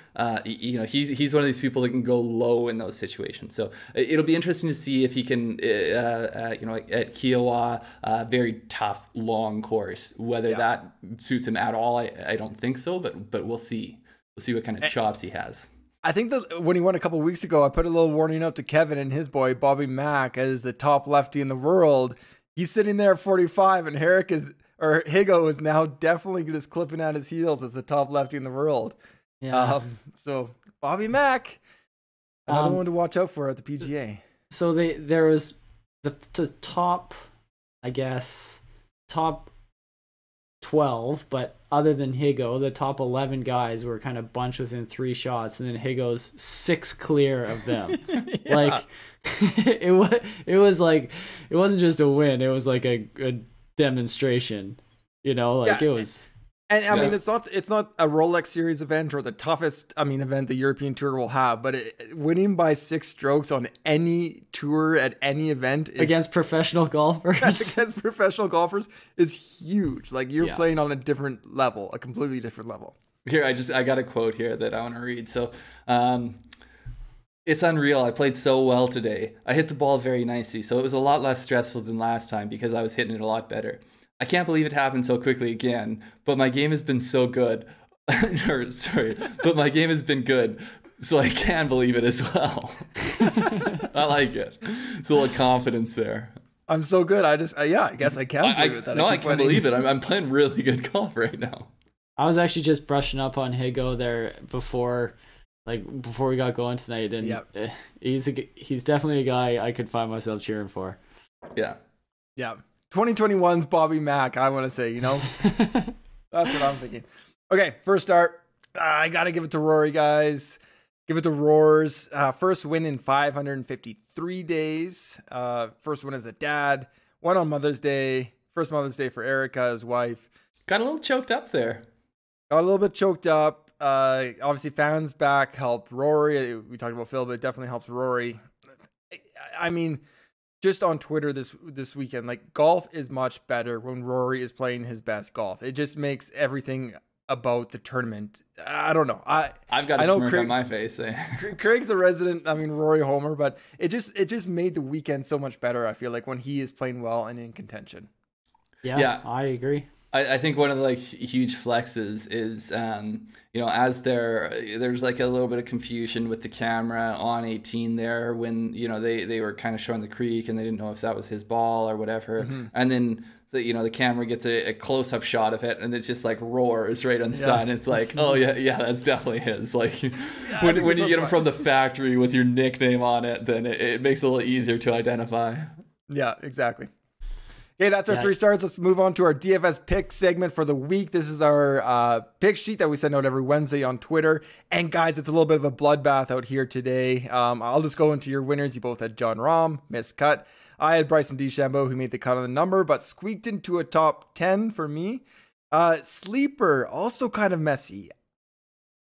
you know, he's one of these people that can go low in those situations. So it'll be interesting to see if he can, you know, at Kiowa, very tough long course, whether that suits him at all. I don't think so, but we'll see. We'll see what kind of chops he has. I think that when he won a couple of weeks ago, I put a little warning out to Kevin and his boy, Bobby Mack, as the top lefty in the world. He's sitting there at 45, and Higgo is now definitely just clipping at his heels as the top lefty in the world. Yeah. So Bobby Mack, another one to watch out for at the PGA. So there was the top, I guess, top 12, but other than Higgo, the top 11 guys were kind of bunched within 3 shots, and then Higgo's 6 clear of them. Like it was like, it wasn't just a win, it was like a demonstration, you know, like it was. And I mean, it's not a Rolex Series event or the toughest, event the European Tour will have, but winning by 6 strokes on any tour at any event against professional golfers is huge. Like, you're playing on a different level, a completely different level. Here, I got a quote here that I want to read. So, it's unreal. I played so well today. I hit the ball very nicely, so it was a lot less stressful than last time because I was hitting it a lot better. I can't believe it happened so quickly again, but my game has been so good. But my game has been good, so I can believe it as well. I like it. It's a little confidence there. I'm so good. I guess I can believe it. I can believe it. I'm playing really good golf right now. I was actually just brushing up on Higgo there before we got going tonight, and he's definitely a guy I could find myself cheering for. Yeah. 2021's Bobby Mack, I want to say, That's what I'm thinking. Okay, first start. I got to give it to Rory, guys. Give it to Rors. First win in 553 days. First win as a dad. One on Mother's Day. First Mother's Day for Erica, his wife. Got a little choked up there. Got a little bit choked up. Obviously, fans back helped Rory. We talked about Phil, but it definitely helps Rory. I mean, just on Twitter this weekend, like, golf is much better when Rory is playing his best golf. It just makes everything about the tournament. I don't know. I've got a smirk on my face. Craig's the resident, Rory homer, but it just made the weekend so much better, I feel like, when he is playing well and in contention. Yeah, I agree. I think one of the huge flexes is, as there's like a little bit of confusion with the camera on 18 there when, they were kind of showing the creek and they didn't know if that was his ball or whatever. Mm-hmm. And then the camera gets a close up shot of it and it's just like Rors right on the side. And it's like, oh yeah, that's definitely his. Like when you get him from the factory with your nickname on it, then it makes it a little easier to identify. Yeah, exactly. Okay, that's our 3 stars. Let's move on to our DFS pick segment for the week. This is our pick sheet that we send out every Wednesday on Twitter. And guys, it's a little bit of a bloodbath out here today. I'll just go into your winners. You both had Jon Rahm, missed cut. I had Bryson DeChambeau, who made the cut on the number, but squeaked into a top 10 for me. Sleeper, also kind of messy.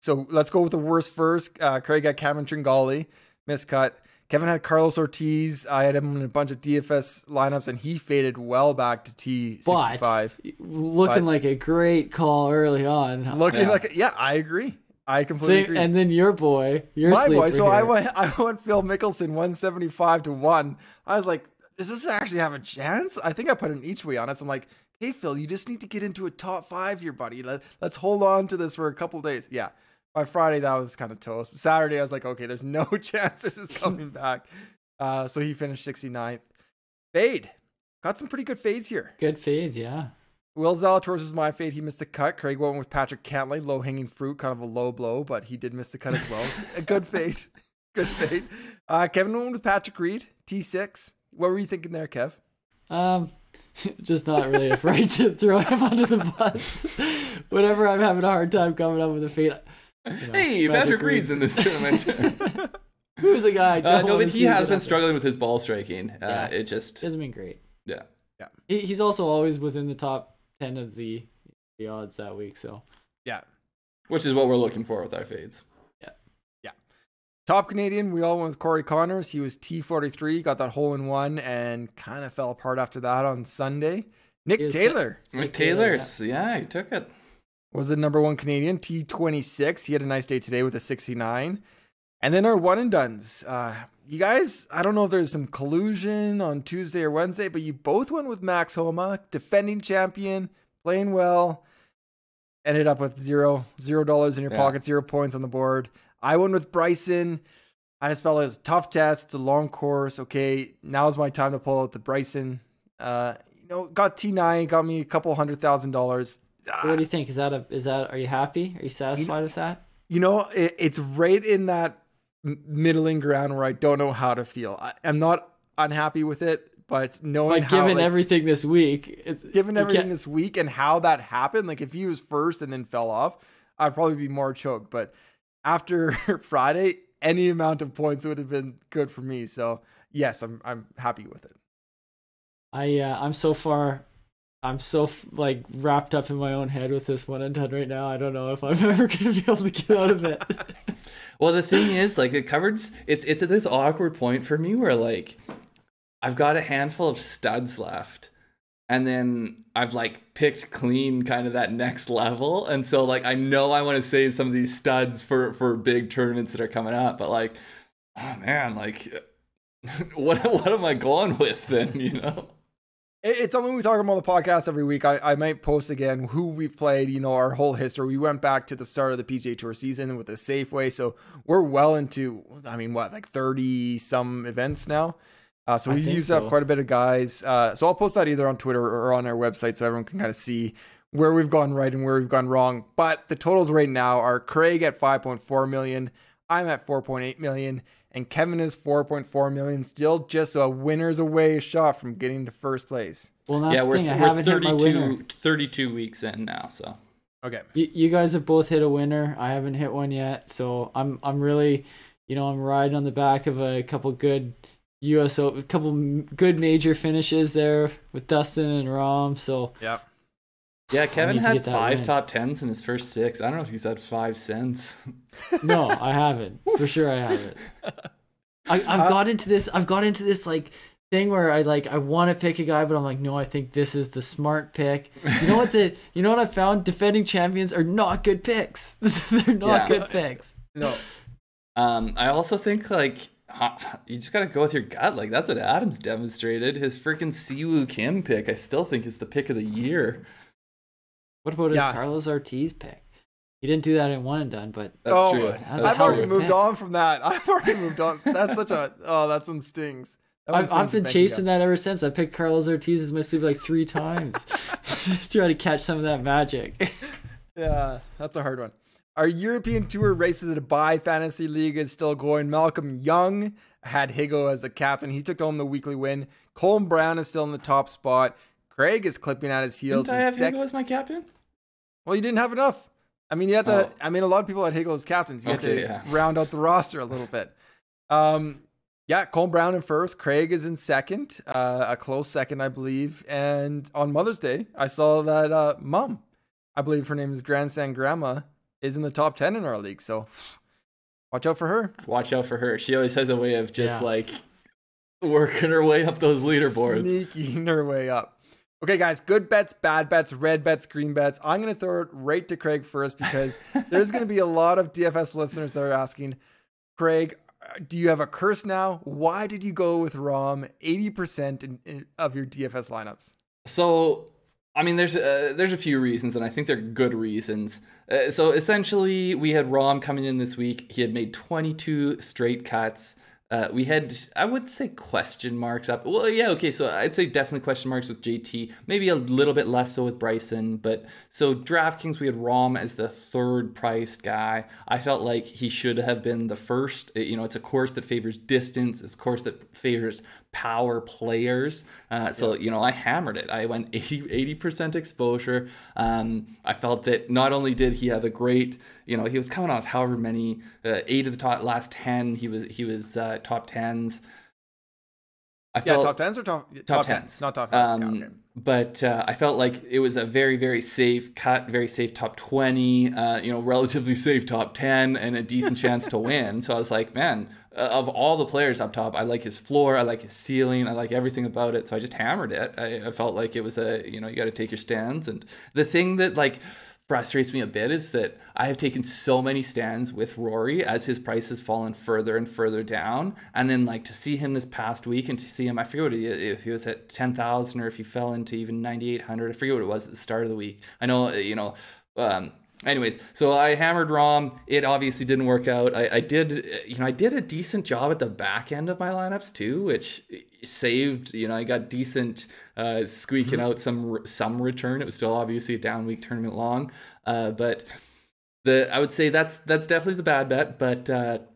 So let's go with the worst first. Craig got Cameron Tringali, missed cut. Kevin had Carlos Ortiz. I had him in a bunch of DFS lineups, and he faded well back to T65. But looking like a great call early on. I agree. I completely agree. And then my boy. So I went Phil Mickelson 175 to 1. I was like, does this actually have a chance? I think I put an each way on it. So I'm like, hey Phil, you just need to get into a top 5 here, buddy. Let's hold on to this for a couple days. Yeah. By Friday, that was kind of toast. Saturday, I was like, okay, there's no chance this is coming back. So he finished 69th. Fade. Got some pretty good fades here. Good fades, yeah. Will Zalatoris was my fade. He missed the cut. Craig went with Patrick Cantlay. Low-hanging fruit, kind of a low blow, but he did miss the cut as well. A good fade. Good fade. Kevin went with Patrick Reed, T6. What were you thinking there, Kev? Just not really afraid to throw him under the bus. Whenever I'm having a hard time coming up with a fade. Hey, Patrick Reed's in this tournament. Who's a guy? No, but he has been struggling with his ball striking. It just hasn't been great. Yeah. He's also always within the top 10 of the odds that week. So yeah, which is what we're looking for with our fades. Yeah. Top Canadian, we all went with Corey Connors. He was T43, got that hole in one, and kind of fell apart after that on Sunday. Nick Taylor. Nick Taylor's, yeah, he took it. Was the number 1 Canadian, T26. He had a nice day today with a 69. And then our one and dones. You guys, I don't know if there's some collusion on Tuesday or Wednesday, but you both went with Max Homa, defending champion, playing well. Ended up with $0 in your pocket, 0 points on the board. I went with Bryson. I just felt it was a tough test. It's a long course. Okay, now's my time to pull out the Bryson. Got T9, got me a couple $100,000. What do you think? Is that? Are you happy? Are you satisfied with that? It's right in that middling ground where I don't know how to feel. I'm not unhappy with it, but knowing how, given everything this week, this week and how that happened, like if he was first and then fell off, I'd probably be more choked. But after Friday, any amount of points would have been good for me. So yes, I'm happy with it. I'm so far. I'm so like wrapped up in my own head with this one and done right now. I don't know if I'm ever gonna be able to get out of it. Well, the thing is, like, it's at this awkward point for me where, like, I've got a handful of studs left, and then I've like picked clean kind of that next level, and so like I know I want to save some of these studs for big tournaments that are coming up, but like, oh man, like, what am I going with then? You know. It's something we talk about on the podcast every week. I might post again who we've played, you know, our whole history. We went back to the start of the PGA Tour season with a Safeway. So we're well into, I mean, what, like 30 some events now. So we've used up quite a bit of guys. So I'll post that either on Twitter or on our website so everyone can kind of see where we've gone right and where we've gone wrong. But the totals right now are Craig at 5.4 million. I'm at 4.8 million. And Kevin is 4.4 million, still just a winner's away shot from getting to first place. Well, that's the thing. I haven't hit my winner. 32 weeks in now, so. Okay. You guys have both hit a winner. I haven't hit one yet, so I'm really, you know, I'm riding on the back of a couple good a couple good major finishes there with Dustin and Rahm. So yep. Yeah, Kevin had 5 top 10s in his first 6. I don't know if he's had 5 since. No, I haven't. For sure I haven't. I've got into this like thing where I want to pick a guy, but I'm like, no, I think this is the smart pick. You know what I found? Defending champions are not good picks. They're not good picks. No. I also think like you just gotta go with your gut. Like that's what Adams demonstrated. His freaking Siwoo Kim pick, I still think is the pick of the year. What about his Carlos Ortiz pick? He didn't do that in one and done, but that's true. I've already moved on from that. I've already moved on. That's such a that one stings. I've been chasing that ever since. I picked Carlos Ortiz in my sleep like 3 times. Try to catch some of that magic. Yeah, that's a hard one. Our European Tour Race to the Dubai Fantasy League is still going. Malcolm Young had Higgo as the captain. He took home the weekly win. Colin Brown is still in the top spot. Craig is clipping at his heels. Didn't I have Higgo as my captain? Well, you didn't have enough. I mean, you had to. I mean, a lot of people had Higgo as captains. You had to round out the roster a little bit. Yeah, Colin Brown in first. Craig is in second. A close second, I believe. And on Mother's Day, I saw that Mom, I believe her name is Grandstand Grandma, is in the top 10 in our league. So watch out for her. Watch out for her. She always has a way of just like working her way up those leaderboards. Sneaking her way up. Okay, guys, good bets, bad bets, red bets, green bets. I'm going to throw it right to Craig first because there's going to be a lot of DFS listeners that are asking, Craig, do you have a curse now? Why did you go with Rahm 80% of your DFS lineups? So, I mean, there's a few reasons, and I think they're good reasons. So essentially, we had Rahm coming in this week. He had made 22 straight cuts. We had, I would say, question marks up. Well, yeah, okay, so I'd say definitely question marks with JT. Maybe a little bit less so with Bryson. But so DraftKings, we had Rahm as the 3rd priced guy. I felt like he should have been the first. You know, it's a course that favors distance. It's a course that favors power players. So, you know, I hammered it. I went 80% exposure. I felt that not only did he have a great, you know, he was coming off however many, 8 of the last 10. He was top 10s. Top 10s or top 10s? Not top 10s. Okay. But I felt like it was a very, very safe cut, very safe top 20, you know, relatively safe top 10, and a decent chance to win. So I was like, man, of all the players up top, I like his floor, I like his ceiling, I like everything about it. So I just hammered it. I felt like it was you know, you got to take your stands. And the thing that like frustrates me a bit is that I have taken so many stands with Rory as his price has fallen further and further down. And then like to see him this past week and to see him, I forget if he was at 10,000 or if he fell into even 9,800. I forget what it was at the start of the week. I know, you know, anyways, so I hammered Rahm. It obviously didn't work out. I did a decent job at the back end of my lineups too, which saved, you know, I got decent squeaking out some return. It was still obviously a down week tournament long, but I would say that's definitely the bad bet. But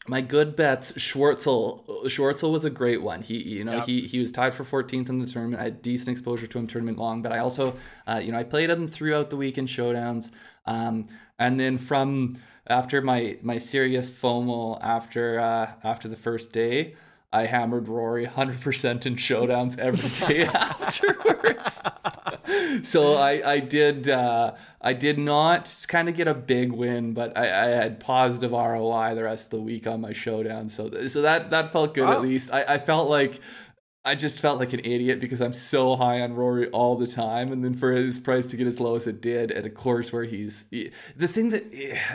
my good bets, Schwartzel was a great one. He was tied for 14th in the tournament. I had decent exposure to him tournament long, but I also I played him throughout the weekend showdowns. And then from after my serious FOMO after the first day, I hammered Rory 100% in showdowns every day afterwards. So I did not kind of get a big win, but I had positive ROI the rest of the week on my showdown. So that felt good. At least. I just felt like an idiot because I'm so high on Rory all the time, and then for his price to get as low as it did at a course where the thing that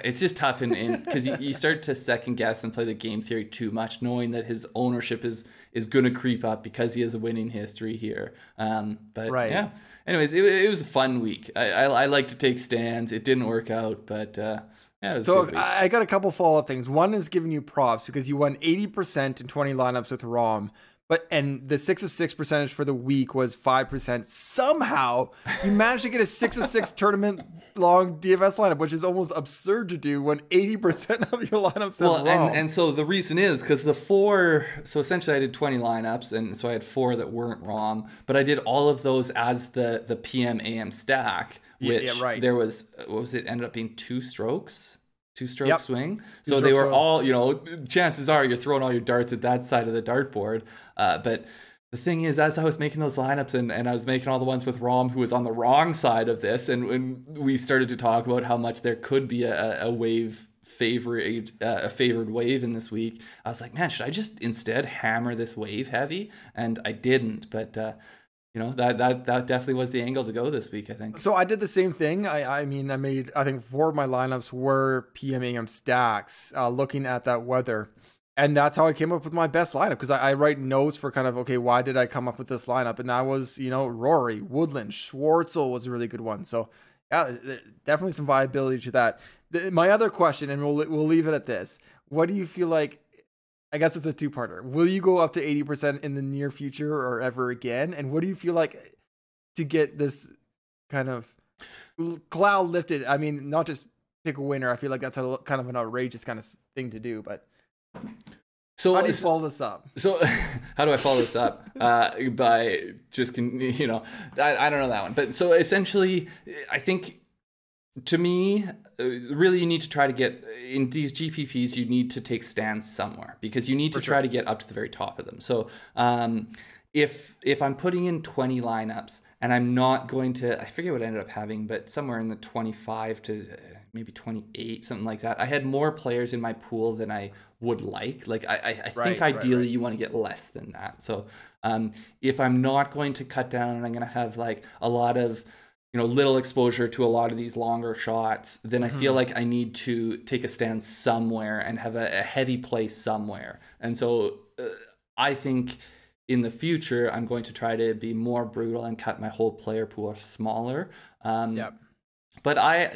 it's just tough because you start to second guess and play the game theory too much, knowing that his ownership is going to creep up because he has a winning history here. But right. Yeah. Anyways, it was a fun week. I like to take stands. It didn't work out, but yeah, it was a good week. I got a couple follow-up things. One is giving you props because you won 80% in 20 lineups with Rahm. And the 6 of 6 percentage for the week was 5%. Somehow you managed to get a 6 of 6 tournament long DFS lineup, which is almost absurd to do when 80% of your lineups have Rahm. And so the reason is because so essentially I did 20 lineups, and so I had 4 that weren't Rahm, but I did all of those as the PM AM stack, which there was, what was it, ended up being 2 strokes? 2-stroke swing. So they were all, chances are you're throwing all your darts at that side of the dartboard. But the thing is, as I was making those lineups and I was making all the ones with Rahm, who was on the wrong side of this, and when we started to talk about how much there could be a favored wave in this week, I was like, man, should I just instead hammer this wave heavy? And I didn't, but that definitely was the angle to go this week, I think. So I did the same thing. I think 4 of my lineups were PM AM stacks, looking at that weather. And that's how I came up with my best lineup, because I write notes for kind of, okay, why did I come up with this lineup? And that was, Rory, Woodland, Schwartzel was a really good one. So yeah, definitely some viability to that. My other question, and we'll leave it at this. What do you feel like? I guess it's a 2-parter. Will you go up to 80% in the near future or ever again? And what do you feel like to get this kind of cloud lifted? I mean, not just pick a winner. I feel like that's kind of an outrageous kind of thing to do, but how do you follow this up? So how do I follow this up? By just, I don't know that one. But so essentially, I think to me, really you need to try to get in these GPPs, you need to take stands somewhere because you need to try to get up to the very top of them. So if I'm putting in 20 lineups and I'm not going to, I forget what I ended up having, but somewhere in the 25 to maybe 28, something like that. I had more players in my pool than I would like. Like I think ideally you want to get less than that. So if I'm not going to cut down and I'm going to have like a lot of, little exposure to a lot of these longer shots, then I feel like I need to take a stand somewhere and have a heavy play somewhere. And so I think in the future, I'm going to try to be more brutal and cut my whole player pool smaller. But I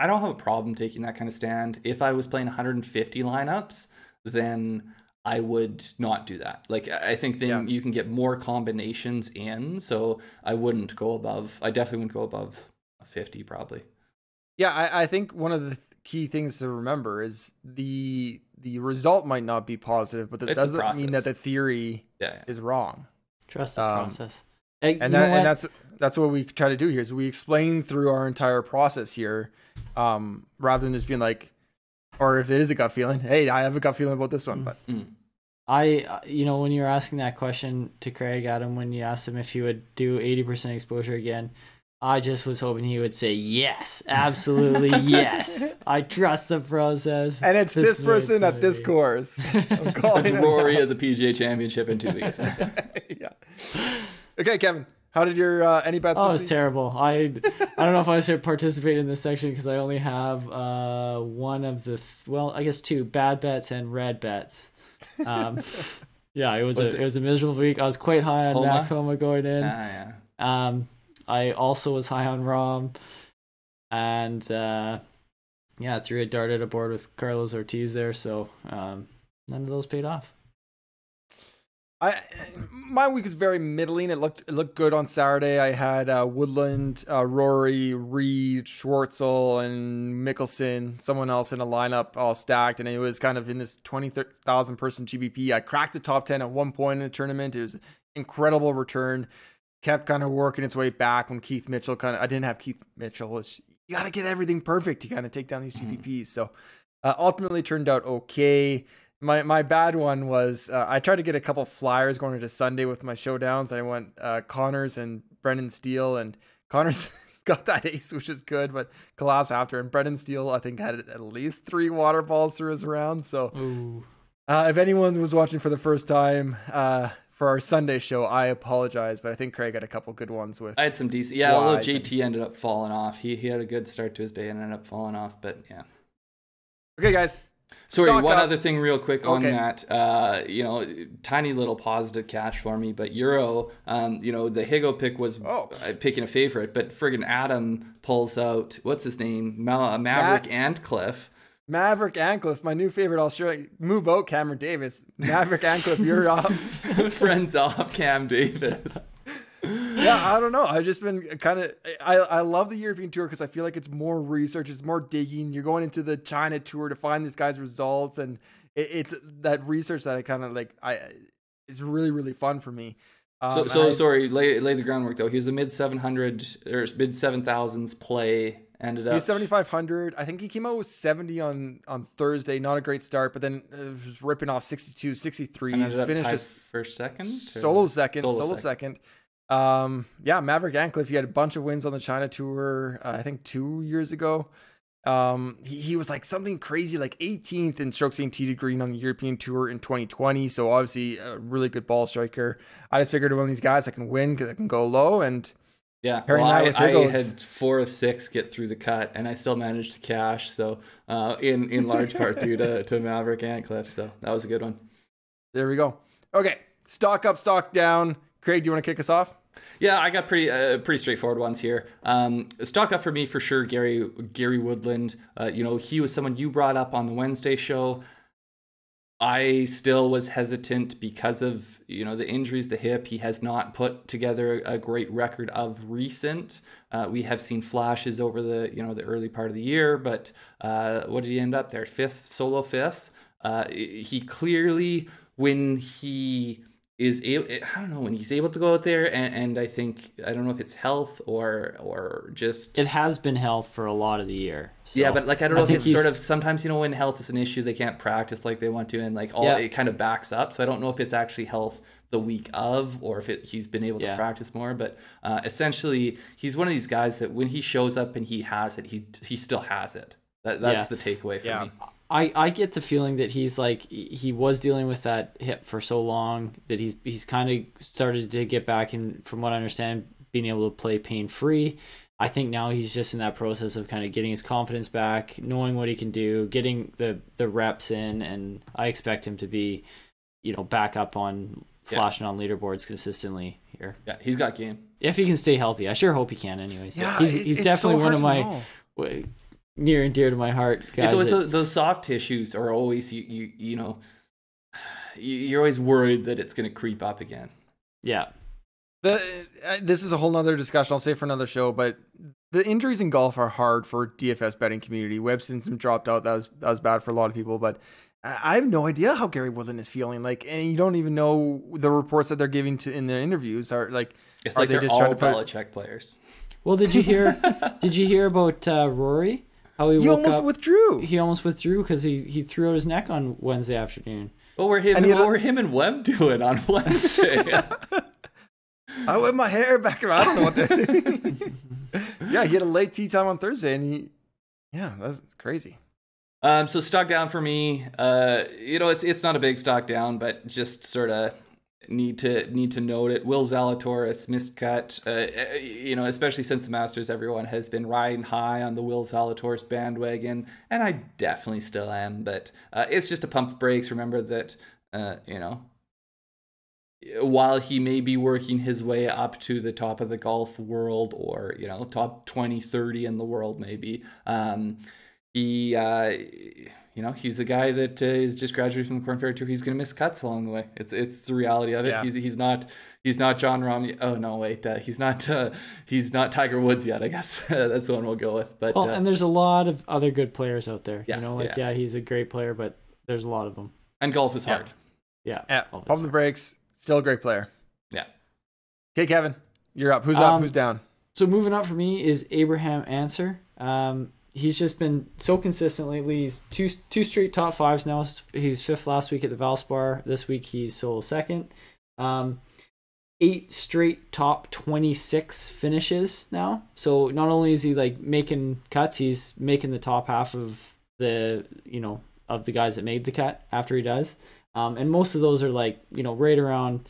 don't have a problem taking that kind of stand. If I was playing 150 lineups, then I would not do that. Like, I think then you can get more combinations in. So I definitely wouldn't go above a 50 probably. Yeah, I think one of the key things to remember is the result might not be positive, but that doesn't mean that the theory is wrong. Trust the process. And that's what we try to do here is we explain through our entire process here, rather than just being like, or if it is a gut feeling, hey, I have a gut feeling about this one. But when you were asking that question to Craig, Adam, when you asked him if he would do 80% exposure again, I just was hoping he would say yes, absolutely yes. I trust the process. And it's this person at this course. It's Rory at the PGA Championship in 2 weeks. Okay, Kevin. How did your any bets? Oh, it was terrible. I don't know if I should participate in this section because I only have one of the I guess 2 bad bets and red bets. It was a miserable week. I was quite high on Max Homa going in. I also was high on Rahm, and threw a dart at a board with Carlos Ortiz there. So none of those paid off. My week was very middling. It looked good on Saturday. I had Woodland, Rory, Reed, Schwartzel, and Mickelson, someone else in a lineup all stacked, and it was kind of in this 20,000 person GBP. I cracked the top 10 at one point in the tournament. It was an incredible return. Kept kind of working its way back when Keith Mitchell I didn't have Keith Mitchell. You got to get everything perfect to kind of take down these GPPs. So ultimately turned out okay. My bad one was I tried to get a couple flyers going into Sunday with my showdowns. I went Connors and Brendan Steele, and Connors got that ace, which is good, but collapsed after. And Brendan Steele, I think, had at least 3 water balls through his round. So if anyone was watching for the first time for our Sunday show, I apologize, but I think Craig had a couple good ones with. I had some decent, yeah. Although JT ended up falling off, he had a good start to his day and ended up falling off, but yeah. Okay, guys. Sorry, one other thing real quick on that. Tiny little positive catch for me, but Euro, the Higgo pick was picking a favorite, but friggin' Adam pulls out, what's his name? Maverick Antcliffe. Maverick Antcliffe, my new favorite Australian. Move out, Cameron Davis. Maverick Antcliffe, you're off. Friends off, Cam Davis. Yeah, I don't know. I've just been kind of, I love the European Tour because I feel like it's more research, it's more digging. You're going into the China Tour to find this guy's results, and it's that research that I kind of like. It's really, really fun for me. Sorry, lay the groundwork though. He was a mid 700 or mid 7,000s play. Ended up. He's 7,500. I think he came out with 70 on Thursday. Not a great start, but then was ripping off 62, 63. And ended finished up just for second. Solo second. Maverick Antcliffe, he had a bunch of wins on the China Tour, I think 2 years ago. He was like something crazy, like 18th in strokes gained tee to green on the European Tour in 2020. So obviously a really good ball striker. I just figured one of these guys that can win because I can go low. And yeah, well, I had 4 of 6 get through the cut, and I still managed to cash. So in large part due to Maverick Antcliffe. So that was a good one. There we go. Okay, stock up, stock down. Craig, do you want to kick us off? Yeah, I got pretty straightforward ones here. Stock up for me for sure. Gary Woodland. He was someone you brought up on the Wednesday show. I still was hesitant because of the injuries, the hip. He has not put together a great record of recent. We have seen flashes over the early part of the year, but what did he end up there? Solo fifth. He clearly, when he is able, I don't know, when he's able to go out there and I don't know if it's health or just it has been health for a lot of the year. So yeah, but I don't know if it's sort of sometimes when health is an issue they can't practice like they want to, and it kind of backs up. So I don't know if it's actually health the week of or if he's been able to practice more. But essentially, he's one of these guys that when he shows up and he has it, he still has it. That's the takeaway for me. I get the feeling that he's like he was dealing with that hip for so long that he's kind of started to get back, and from what I understand, being able to play pain free. I think now he's just in that process of kind of getting his confidence back, knowing what he can do, getting the reps in, and I expect him to be, back up on flashing on leaderboards consistently here. Yeah, he's got game. If he can stay healthy, I sure hope he can. Anyways, yeah, he's definitely one of my near and dear to my heart guys. It's always those soft tissues are always you're always worried that it's going to creep up again. Yeah. This is a whole nother discussion. I'll save for another show, but the injuries in golf are hard for DFS betting community. Webb Simpson dropped out. That was bad for a lot of people, but I have no idea how Gary Woodland is feeling. And you don't even know the reports that they're giving in their interviews are like. It's like they're just all Belichick players. Well, did you hear about Rory? How he almost withdrew. He almost withdrew because he threw out his neck on Wednesday afternoon. What were him and Webb doing on Wednesday? I whipped my hair back. I don't know what they're doing. Yeah, he had a late tee time on Thursday, and that's crazy. So stock down for me. It's not a big stock down, but just sort of need to note it. Will Zalatoris miscut. Especially since the Masters, everyone has been riding high on the Will Zalatoris bandwagon, and I definitely still am. But it's just to pump the brakes. Remember that while he may be working his way up to the top of the golf world, or top 20, 30 in the world, maybe he's a guy that is just graduated from the Korn Ferry Tour. He's going to miss cuts along the way. It's the reality of it. Yeah. He's not Jon Rahm. Oh no, wait, he's not Tiger Woods yet. I guess that's the one we'll go with. But and there's a lot of other good players out there. He's a great player, but there's a lot of them. And golf is hard. Yeah. Pump the brakes. Still a great player. Yeah. Okay, Kevin, you're up. Who's up? Who's down? So moving up for me is Abraham Ancer. he's just been so consistent lately. He's two straight top fives now. He's fifth last week at the Valspar. This week he's solo second. 8 straight top 26 finishes now. So not only is he like making cuts, he's making the top half of the of the guys that made the cut after he does. And most of those are like right around.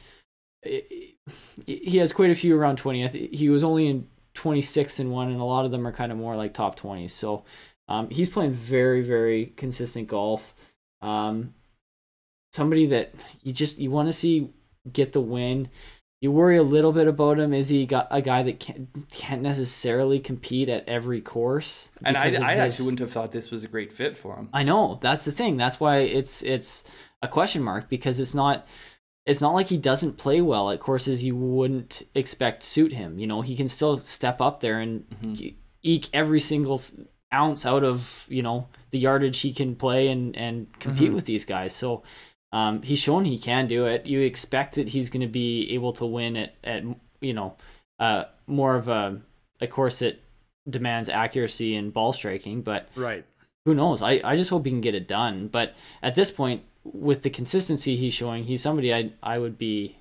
He has quite a few around 20. He was only in 26th in one, and a lot of them are kind of more like top 20s. So he's playing very, very consistent golf. Somebody that you want to see get the win. You worry a little bit about him. Is he got a guy that can't necessarily compete at every course? And I actually wouldn't have thought this was a great fit for him. I know, that's the thing. That's why it's a question mark, because it's not like he doesn't play well at courses you wouldn't expect suit him. He can still step up there and eke every single ounce out of the yardage he can play and compete with these guys. So he's shown he can do it. You expect that he's going to be able to win at more of a course that demands accuracy and ball striking, but right. Who knows? I just hope he can get it done. But at this point, with the consistency he's showing, he's somebody I would be,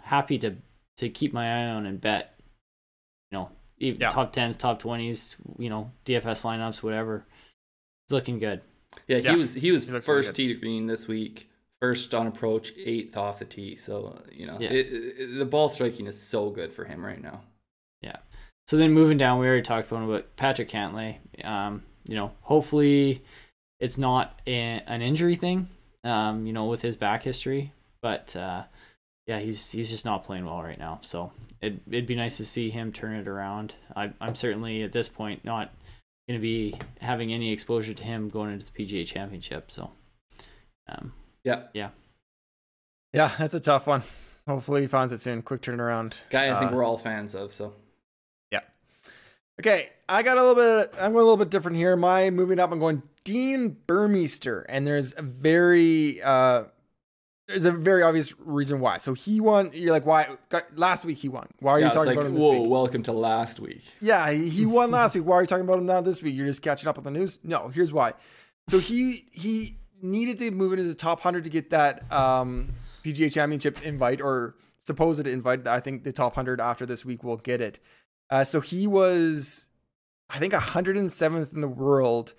happy to keep my eye on and bet, top 10s, top 20s, DFS lineups, whatever. It's looking good. Yeah, he was first tee to green this week, first on approach, 8th off the tee. So the ball striking is so good for him right now. Yeah. So then moving down, we already talked about Patrick Cantlay. Hopefully it's not an injury thing, with his back history. But he's just not playing well right now. So it'd be nice to see him turn it around. I'm certainly at this point not going to be having any exposure to him going into the PGA Championship. So, yeah, that's a tough one. Hopefully he finds it soon. Quick turnaround. Guy I think we're all fans of. So, yeah. Okay, I'm going a little bit different here. My moving up, I'm going Dean Burmester, and there's a very obvious reason why. So he won. You're like, why? Last week he won. Why are you talking about him this week? Welcome to last week. Yeah, he won last week. Why are you talking about him now this week? You're just catching up on the news? No, here's why. So he needed to move into the top 100 to get that PGA Championship invite, or supposed invite. I think the top 100 after this week will get it. So he was, I think, 107th in the world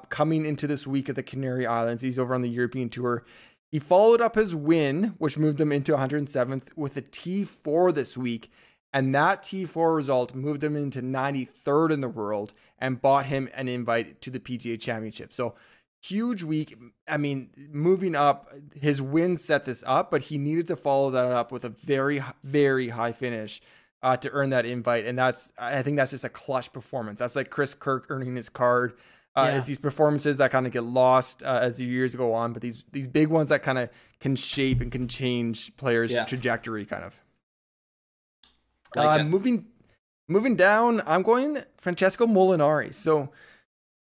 coming into this week at the Canary Islands. He's over on the European Tour. He followed up his win, which moved him into 107th, with a T4 this week. And that T4 result moved him into 93rd in the world and bought him an invite to the PGA Championship. So huge week. I mean, moving up, his win set this up, but he needed to follow that up with a very, very high finish to earn that invite. And I think that's just a clutch performance. That's like Chris Kirk earning his card. It's these performances that kind of get lost as the years go on, but these big ones that kind of can shape and can change players' trajectory, kind of. Moving down, I'm going Francesco Molinari. So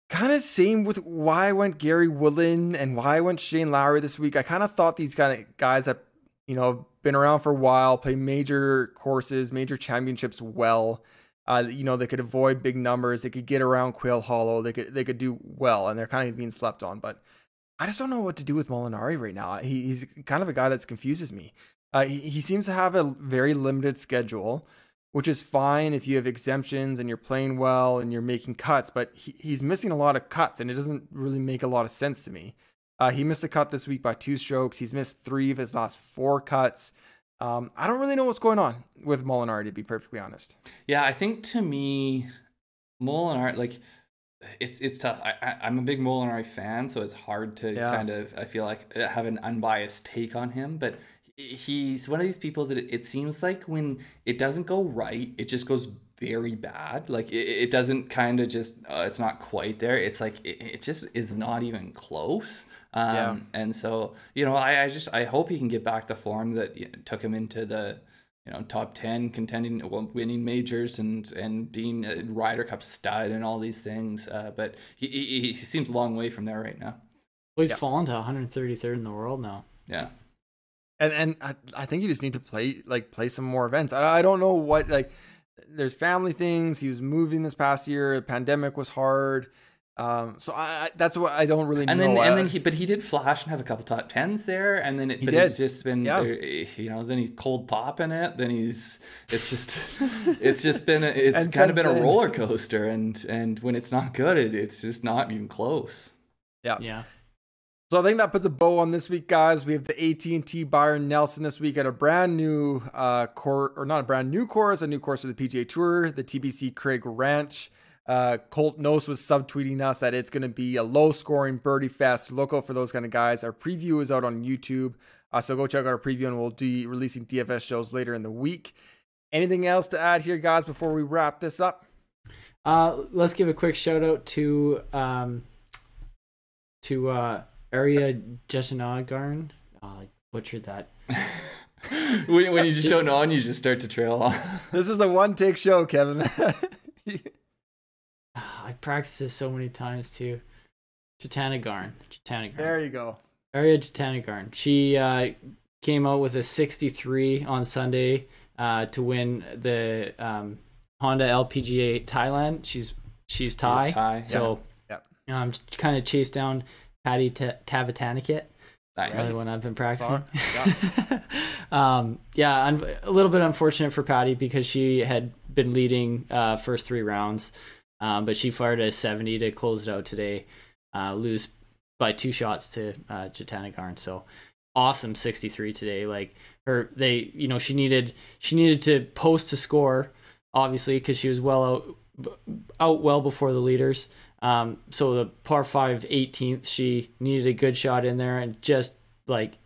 kind of same with why I went Gary Woodland and why I went Shane Lowry this week. I kind of thought these kind of guys that have been around for a while, play major courses, major championships well. They could avoid big numbers. They could get around Quail Hollow. They could do well, and they're kind of being slept on. But I just don't know what to do with Molinari right now. He's kind of a guy that confuses me. He seems to have a very limited schedule, which is fine if you have exemptions and you're playing well and you're making cuts. But he's missing a lot of cuts, and it doesn't really make a lot of sense to me. He missed a cut this week by 2 strokes. He's missed 3 of his last 4 cuts. I don't really know what's going on with Molinari, to be perfectly honest. Yeah, I think to me, Molinari, like, it's tough. I'm a big Molinari fan, so it's hard to kind of, I feel like, have an unbiased take on him. But he's one of these people that it seems like when it doesn't go right, it just goes very bad. Like, it doesn't kind of just, it's not quite there. It's like, it just is not even close. And so, I hope he can get back the form that took him into the, top 10, contending, winning majors and being a Ryder Cup stud and all these things. But he seems a long way from there right now. Well, he's fallen to 133rd in the world now. Yeah. And I think you just need to play some more events. I don't know what, like, there's family things. He was moving this past year. The pandemic was hard. So that's what I don't really know. Then he did flash and have a couple top 10s there, and then it's just been then he's cold topping it. Then it's kind of been a roller coaster, and when it's not good, it's just not even close. Yeah. So I think that puts a bow on this week, guys. We have the AT&T Byron Nelson this week at a brand new course, or not a brand new course, a new course for the PGA Tour, the TPC Craig Ranch. Colt Nose was subtweeting us that it's going to be a low-scoring birdie fest. Look out for those kind of guys. Our preview is out on YouTube, so go check out our preview, and we'll be releasing DFS shows later in the week. Anything else to add here, guys, before we wrap this up? Let's give a quick shout-out to Area Jetanagarn. Oh, I butchered that. when you just don't know and you just start to trail off. This is a one-take show, Kevin. I've practiced this so many times too. Jetanagarn. There you go. Area Jetanagarn. She came out with a 63 on Sunday to win the Honda LPGA Thailand. She's Thai. So kind of chased down Patty Tavatanakit. Nice. Another one I've been practicing. A little bit unfortunate for Patty because she had been leading first 3 rounds, but she fired a 70 to close it out today, lose by 2 shots to Jetanagarn. So awesome 63 today. Like she needed to post to score, obviously, because she was out well before the leaders. So the par 5 18th, she needed a good shot in there and just like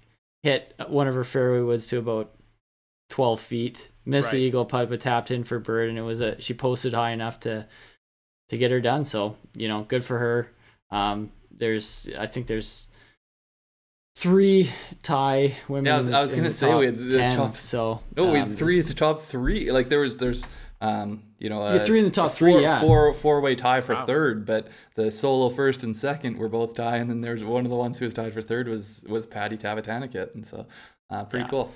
hit one of her fairway woods to about 12 feet, missed the eagle putt, but tapped in for bird, and she posted high enough to get her done. So, good for her. I think there's 3 Thai women. Yeah, I was gonna say we had the 10, top. So we had 3 at the top 3. Like there's 3 in the top 3, four-way tie for third, but the solo first and second were both tie, and then there's one of the ones who was tied for third was Patty Tavatanakit, and so pretty cool.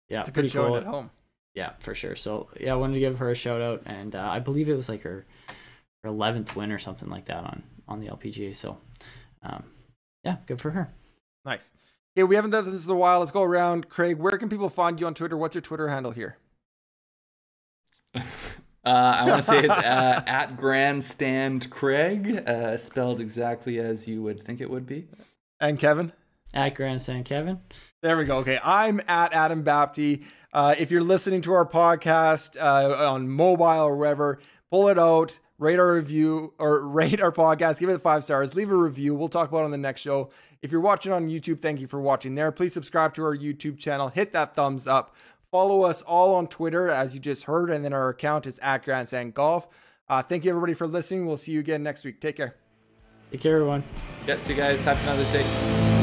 Yeah, it's a pretty good showing cool at home. Yeah, for sure. So I wanted to give her a shout out, and I believe it was like her 11th win or something like that on the LPGA. So good for her. Nice. Okay, we haven't done this in a while. Let's go around. Craig, where can people find you on Twitter? What's your Twitter handle here? I want to say it's at Grandstand Craig, spelled exactly as you would think it would be. And Kevin? At Grandstand Kevin. There we go. Okay, I'm at Adam Bapty. If you're listening to our podcast on mobile or wherever, pull it out, rate our review or rate our podcast, give it 5 stars, leave a review. We'll talk about it on the next show. If you're watching on YouTube, thank you for watching there. Please subscribe to our YouTube channel. Hit that thumbs up. Follow us all on Twitter, as you just heard, and then our account is at Grandstand Golf. Thank you, everybody, for listening. We'll see you again next week. Take care. Take care, everyone. Yep, see you guys. Happy Mother's Day.